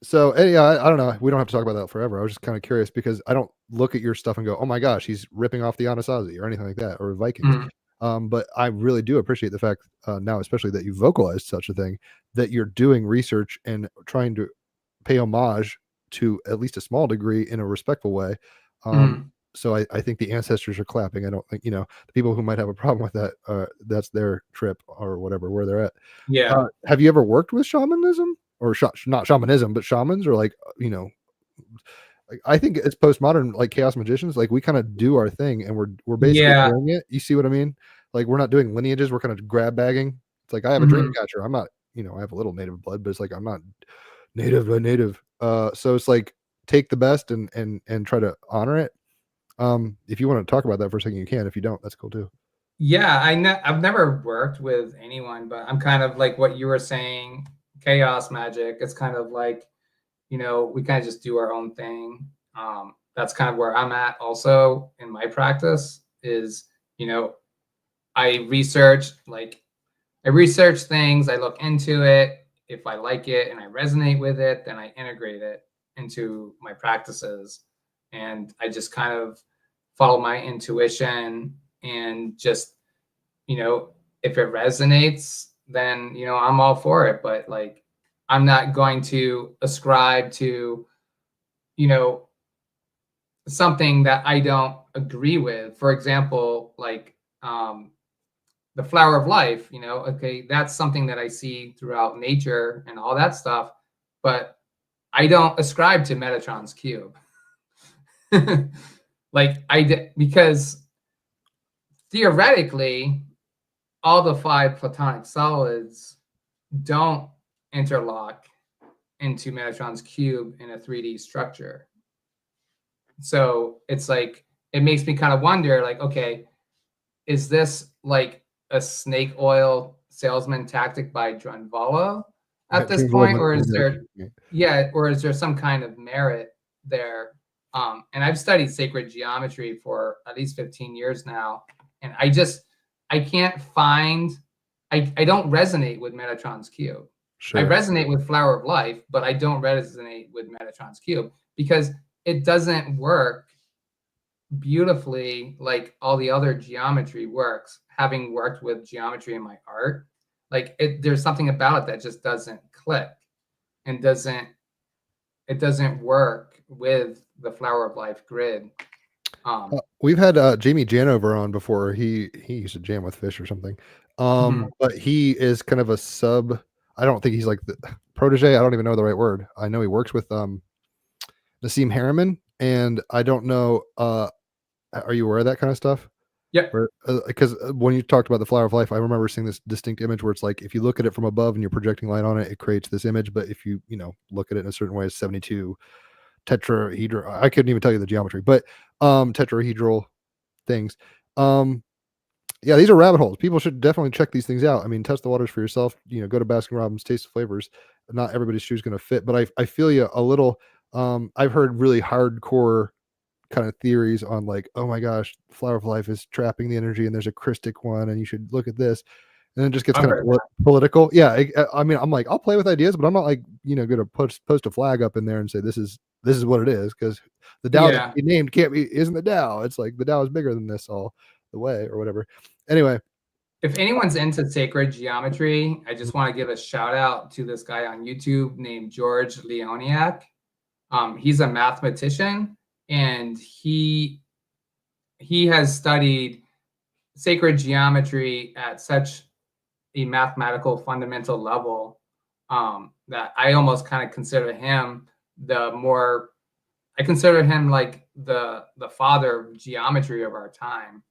So yeah, I don't know. We don't have to talk about that forever. I was just kind of curious because I don't look at your stuff and go, oh my gosh, he's ripping off the Anasazi or anything like that, or Vikings. But I really do appreciate the fact now, especially that you vocalized such a thing, that you're doing research and trying to pay homage to at least a small degree in a respectful way. So I think the ancestors are clapping. I don't think, the people who might have a problem with that, that's their trip or whatever, where they're at. Yeah. Have you ever worked with shamanism or not shamanism, but shamans, or like, I think it's postmodern, like chaos magicians, like we kind of do our thing and we're basically doing it. You see what I mean? Like we're not doing lineages. We're kind of grab bagging. It's like, I have a dream catcher. I'm not, I have a little native blood, but it's like, I'm not native. So it's like, take the best and try to honor it. If you want to talk about that for a second, you can. If you don't, that's cool too. Yeah, I've never worked with anyone, but I'm kind of like what you were saying, chaos magic. It's kind of like, we kind of just do our own thing. That's kind of where I'm at also in my practice is, I research things, I look into it. If I like it and I resonate with it, then I integrate it into my practices. And I just kind of follow my intuition and just, if it resonates, then I'm all for it. But like, I'm not going to ascribe to something that I don't agree with. For example, like the flower of life, okay, that's something that I see throughout nature and all that stuff, but I don't ascribe to Metatron's cube. Like because theoretically, all the 5 platonic solids don't interlock into Metatron's cube in a 3D structure. So it's like, it makes me kind of wonder, like, okay, is this like a snake oil salesman tactic by Drunvalo at this point, or is there some kind of merit there? And I've studied sacred geometry for at least 15 years now, and I can't find, I don't resonate with Metatron's cube. Sure. I resonate with Flower of Life, but I don't resonate with Metatron's cube because it doesn't work beautifully like all the other geometry works. Having worked with geometry in my art, like there's something about it that just doesn't click and it doesn't work with the Flower of Life grid. We've had Jamie Janover on before. He used to jam with Fish or something. But he is kind of a sub. I don't think he's like the protege. I don't even know the right word. I know he works with Nassim Harriman, and I don't know. Are you aware of that kind of stuff? Yeah. Because when you talked about the Flower of Life, I remember seeing this distinct image where it's like, if you look at it from above and you're projecting light on it, it creates this image. But if you look at it in a certain way, it's 72 tetrahedral. I couldn't even tell you the geometry, but tetrahedral things. Yeah, these are rabbit holes. People should definitely check these things out. I mean, test the waters for yourself. Go to Baskin Robbins, taste the flavors. Not everybody's shoe is going to fit, but I feel you a little. I've heard really hardcore kind of theories on like, oh my gosh, Flower of Life is trapping the energy, and there's a Christic one, and you should look at this, and it just gets kind of political. Yeah, I mean, I'm like, I'll play with ideas, but I'm not like going to post a flag up in there and say this is what it is, because the Tao that you named isn't the Tao. It's like the Tao is bigger than this all the way or whatever. Anyway, if anyone's into sacred geometry, I just want to give a shout out to this guy on YouTube named George Leoniak. He's a mathematician, and he has studied sacred geometry at such a mathematical fundamental level that I almost kind of consider him like the father of geometry of our time.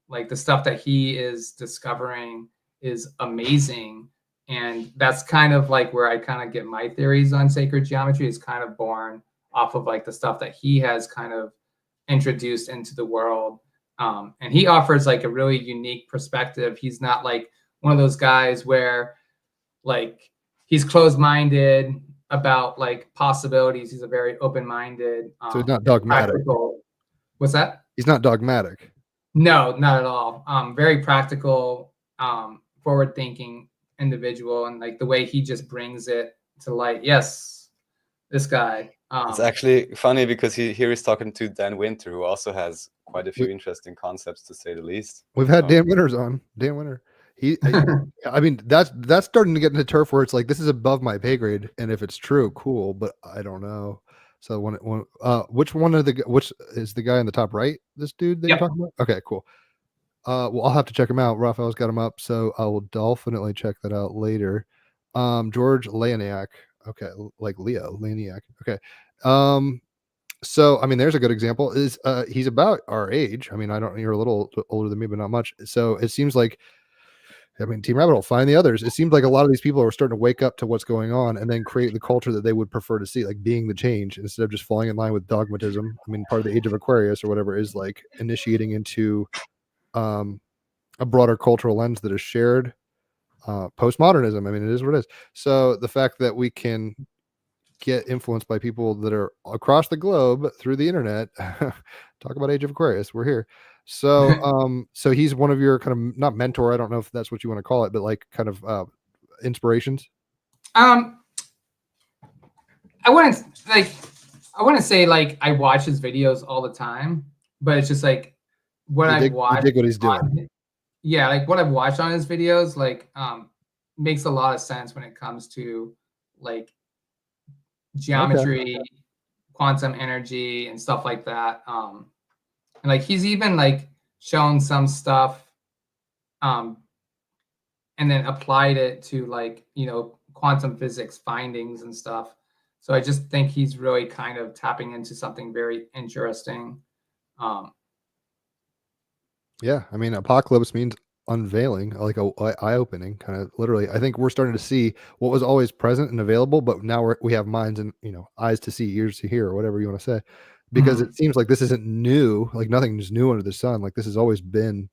Like the stuff that he is discovering is amazing, and that's kind of like where I kind of get my theories on sacred geometry, is kind of born off of like the stuff that he has kind of introduced into the world. And he offers like a really unique perspective. He's not like one of those guys where like he's closed-minded about like possibilities. He's a very open-minded. So he's not dogmatic. Practical. What's that? He's not dogmatic. No, not at all. Very practical, forward-thinking individual, and like the way he just brings it to light. Yes, this guy. It's actually funny because here he's talking to Dan Winter, who also has quite a few interesting concepts, to say the least. We've had Dan Winters on. Dan Winter. I mean, that's starting to get into turf where it's like, this is above my pay grade, and if it's true, cool, but I don't know. So which is the guy in the top right? This dude that you're talking about? Okay, cool. Well, I'll have to check him out. Raphael's got him up, so I will definitely check that out later. George Leoniak. Okay, like Leo Leoniak. Okay. So I mean, there's a good example. Is he's about our age. I mean, you're a little older than me, but not much. So it seems like, I mean, Team Rabbit Hole, find the others. It seems like a lot of these people are starting to wake up to what's going on and then create the culture that they would prefer to see, like being the change instead of just falling in line with dogmatism. I mean, part of the Age of Aquarius or whatever is like initiating into a broader cultural lens that is shared. Postmodernism. I mean, it is what it is. So the fact that we can get influenced by people that are across the globe through the internet, talk about Age of Aquarius, we're here. So so he's one of your kind of, not mentor, I don't know if that's what you want to call it, but like kind of inspirations. I wouldn't say like I watch his videos all the time, but it's just like what I've watched. You dig what he's doing. Yeah, like what I've watched on his videos, like makes a lot of sense when it comes to like geometry, quantum energy, and stuff like that. And like he's even like shown some stuff, and then applied it to like quantum physics findings and stuff. So I just think he's really kind of tapping into something very interesting. Yeah, I mean, apocalypse means unveiling, like a eye-opening kind of literally. I think we're starting to see what was always present and available, but now we have minds and eyes to see, ears to hear, or whatever you want to say, because it seems like this isn't new. Like nothing's new under the sun. Like this has always been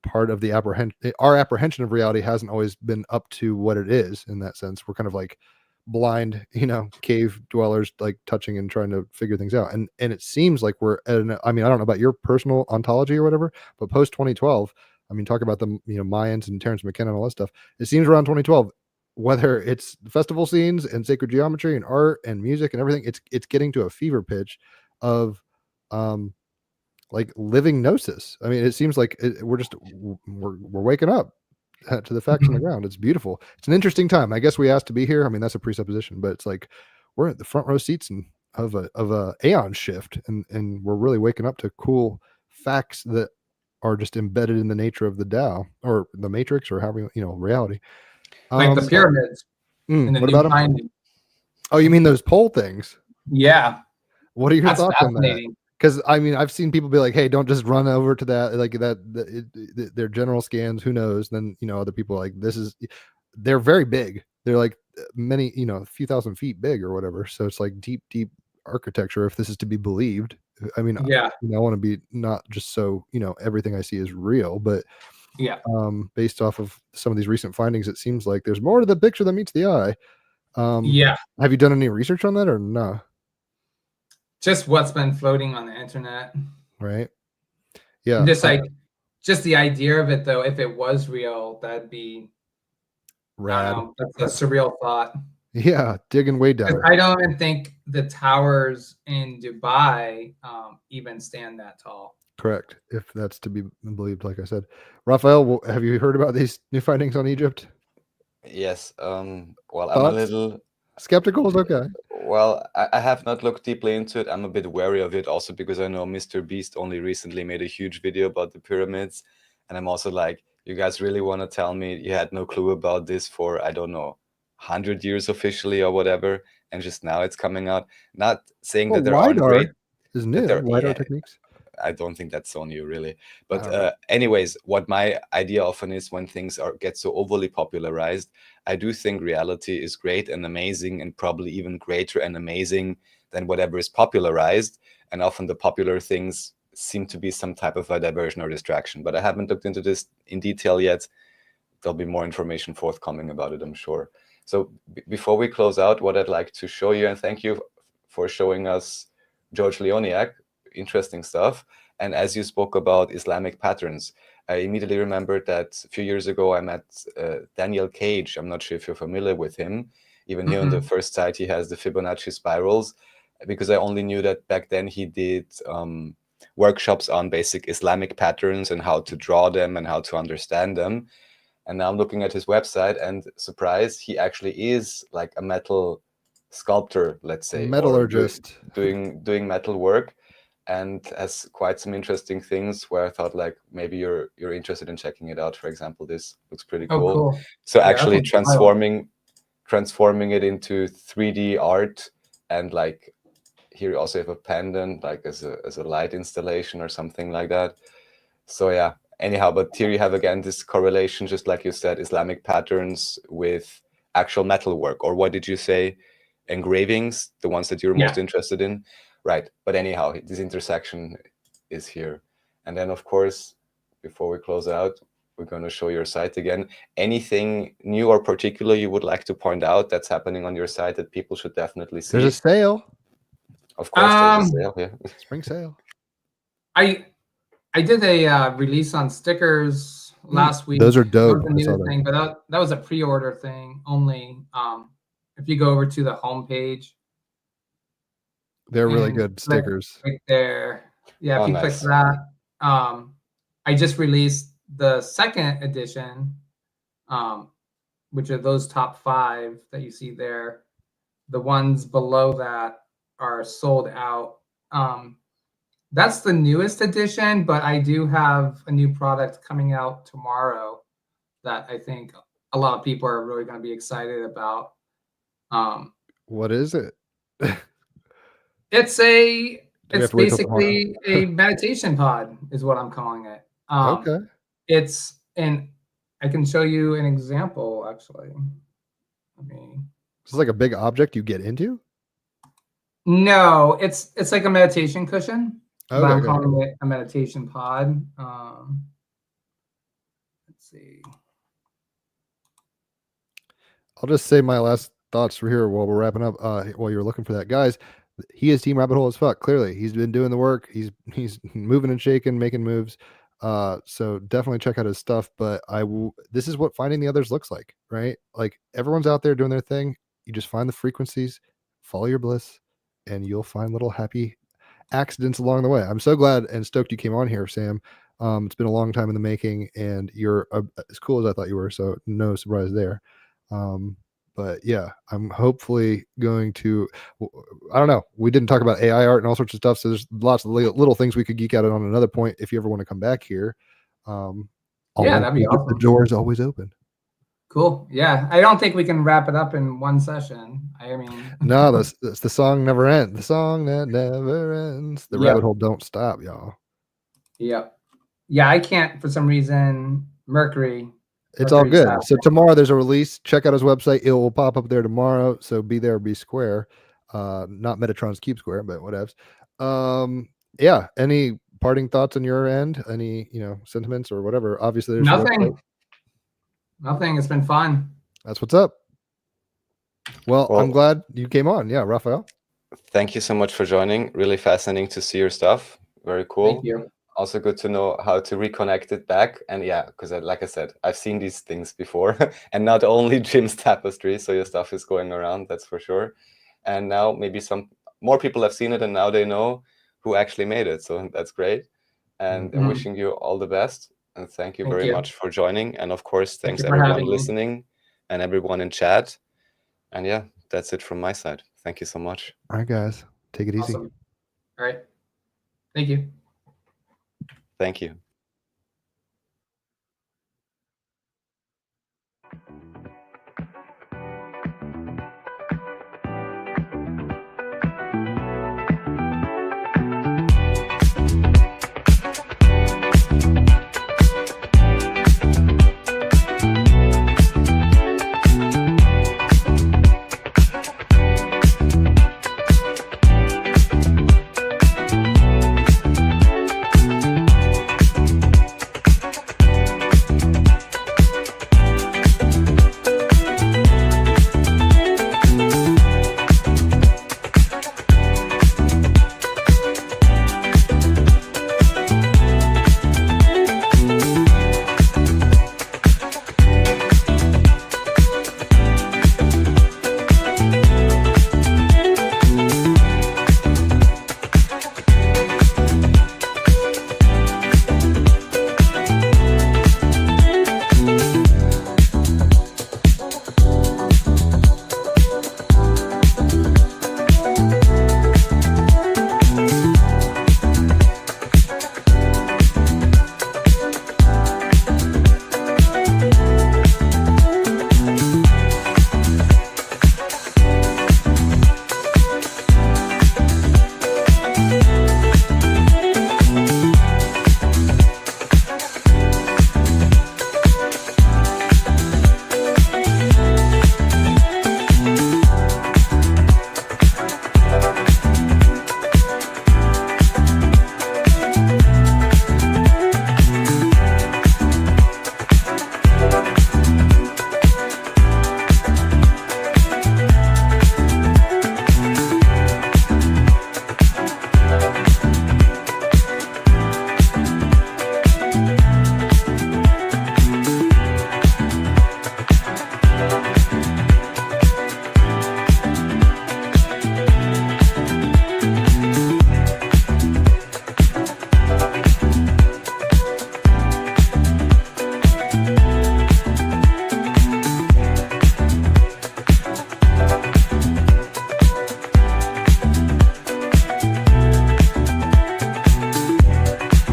part of the apprehension. Our apprehension of reality hasn't always been up to what it is. In that sense, we're kind of like blind, cave dwellers, like touching and trying to figure things out. And it seems like we're at I mean, I don't know about your personal ontology or whatever, but post 2012, I mean, talk about the Mayans and Terrence McKenna and all that stuff. It seems around 2012, whether it's festival scenes and sacred geometry and art and music and everything, it's getting to a fever pitch of like living gnosis. I mean, it seems like we're waking up to the facts on the ground. It's beautiful. It's an interesting time. I guess we asked to be here. I mean, that's a presupposition, but it's like we're at the front row seats of a aeon shift, and we're really waking up to cool facts that are just embedded in the nature of the Tao or the Matrix or however reality. Like the pyramids. And the what new about them? finding. Oh, you mean those pole things? Yeah. What are your That's thoughts on that? fascinating. Because I mean, I've seen people be like, "Hey, don't just run over to that." Like they're general scans. Who knows? Then other people are like, "This is." They're very big. They're like many, a few thousand feet big or whatever. So it's like deep architecture. If this is to be believed, I mean, yeah, I want to be not just so everything I see is real, but yeah, based off of some of these recent findings, it seems like there's more to the picture than meets the eye. Yeah. Have you done any research on that or no? Just what's been floating on the internet. Right. Yeah. Just the idea of it, though, if it was real, that'd be rad. That's a surreal thought. Yeah, digging way down. I don't even think the towers in Dubai even stand that tall. Correct, if that's to be believed. Like I said, Raphael, have you heard about these new findings on Egypt? Yes. Well, Thoughts? I'm a little skeptical. Is okay. Well, I have not looked deeply into it. I'm a bit wary of it also because I know Mr. Beast only recently made a huge video about the pyramids. And I'm also like, you guys really want to tell me you had no clue about this for, I don't know, 100 years officially or whatever, and just now it's coming out? Not saying that there aren't great... is new. LiDAR techniques. I don't think that's so new, really. But anyways, what my idea often is when things get so overly popularized, I do think reality is great and amazing and probably even greater and amazing than whatever is popularized. And often the popular things seem to be some type of a diversion or distraction. But I haven't looked into this in detail yet. There'll be more information forthcoming about it, I'm sure. So before we close out, what I'd like to show you, and thank you for showing us George Leoniak, interesting stuff. And as you spoke about Islamic patterns, I immediately remembered that a few years ago I met Daniel Cage. I'm not sure if you're familiar with him. Even here on the first side, he has the Fibonacci spirals, because I only knew that back then he did workshops on basic Islamic patterns and how to draw them and how to understand them. And now I'm looking at his website, and surprise, he actually is like a metal sculptor, let's say, metallurgist, doing metal work, and has quite some interesting things where I thought like maybe you're interested in checking it out. For example, this looks pretty cool. Cool. So yeah, actually transforming it into 3D art, and like here you also have a pendant like as a light installation or something like that. So yeah, anyhow, but here you have again this correlation, just like you said, Islamic patterns with actual metal work, or what did you say, engravings, the ones that you're most interested in. Right, but anyhow, this intersection is here. And then, of course, before we close out, we're going to show your site again. Anything new or particular you would like to point out that's happening on your site that people should definitely see? There's a sale. Of course, there's a sale, yeah. Spring sale. I did a release on stickers last week. Those are dope. That was a new thing, but that was a pre-order thing only. If you go over to the homepage, they're really good stickers. Right there. Yeah, if you click that. I just released the second edition. which are those top 5 that you see there. The ones below that are sold out. That's the newest edition, but I do have a new product coming out tomorrow that I think a lot of people are really going to be excited about. What is it? It's basically a meditation pod is what I'm calling it. Okay. I can show you an example actually. It's like a big object you get into? No, it's like a meditation cushion, but Okay, I'm calling it a meditation pod. Let's see. I'll just say my last thoughts for here while we're wrapping up. While you're looking for that, guys, he is Team Rabbit Hole as fuck. Clearly, he's been doing the work. He's moving and shaking, making moves. So definitely check out his stuff. But this is what finding the others looks like, right? Like everyone's out there doing their thing. You just find the frequencies, follow your bliss, and you'll find little happy accidents along the way. I'm so glad and stoked you came on here, Sam. It's been a long time in the making, and you're as cool as I thought you were. So no surprise there. But yeah, I'm hopefully going to, I don't know. We didn't talk about AI art and all sorts of stuff. So there's lots of little things we could geek out on another point. If you ever want to come back here, yeah, that'd be awesome. The door is always open. Cool. Yeah. I don't think we can wrap it up in one session. I mean, no, that's the song never ends. The song that never ends. The rabbit hole don't stop, y'all. Yep. Yeah. I can't, for some reason, Mercury. It's all good. So tomorrow there's a release. Check out his website. It will pop up there tomorrow. So be there, be square. Not Metatron's Cube Square, but whatevs. Yeah. Any parting thoughts on your end? Any, sentiments or whatever? Obviously there's nothing. It's been fun. That's what's up. Well, I'm glad you came on. Yeah, Raphael. Thank you so much for joining. Really fascinating to see your stuff. Very cool. Thank you. Also good to know how to reconnect it back. And yeah, because like I said, I've seen these things before and not only Jim's tapestry. So your stuff is going around, that's for sure. And now maybe some more people have seen it and now they know who actually made it. So that's great. And I'm wishing you all the best. And thank you very much for joining. And of course, thanks everyone listening and everyone in chat. And yeah, that's it from my side. Thank you so much. All right, guys. Take it easy. Awesome. All right. Thank you. Thank you.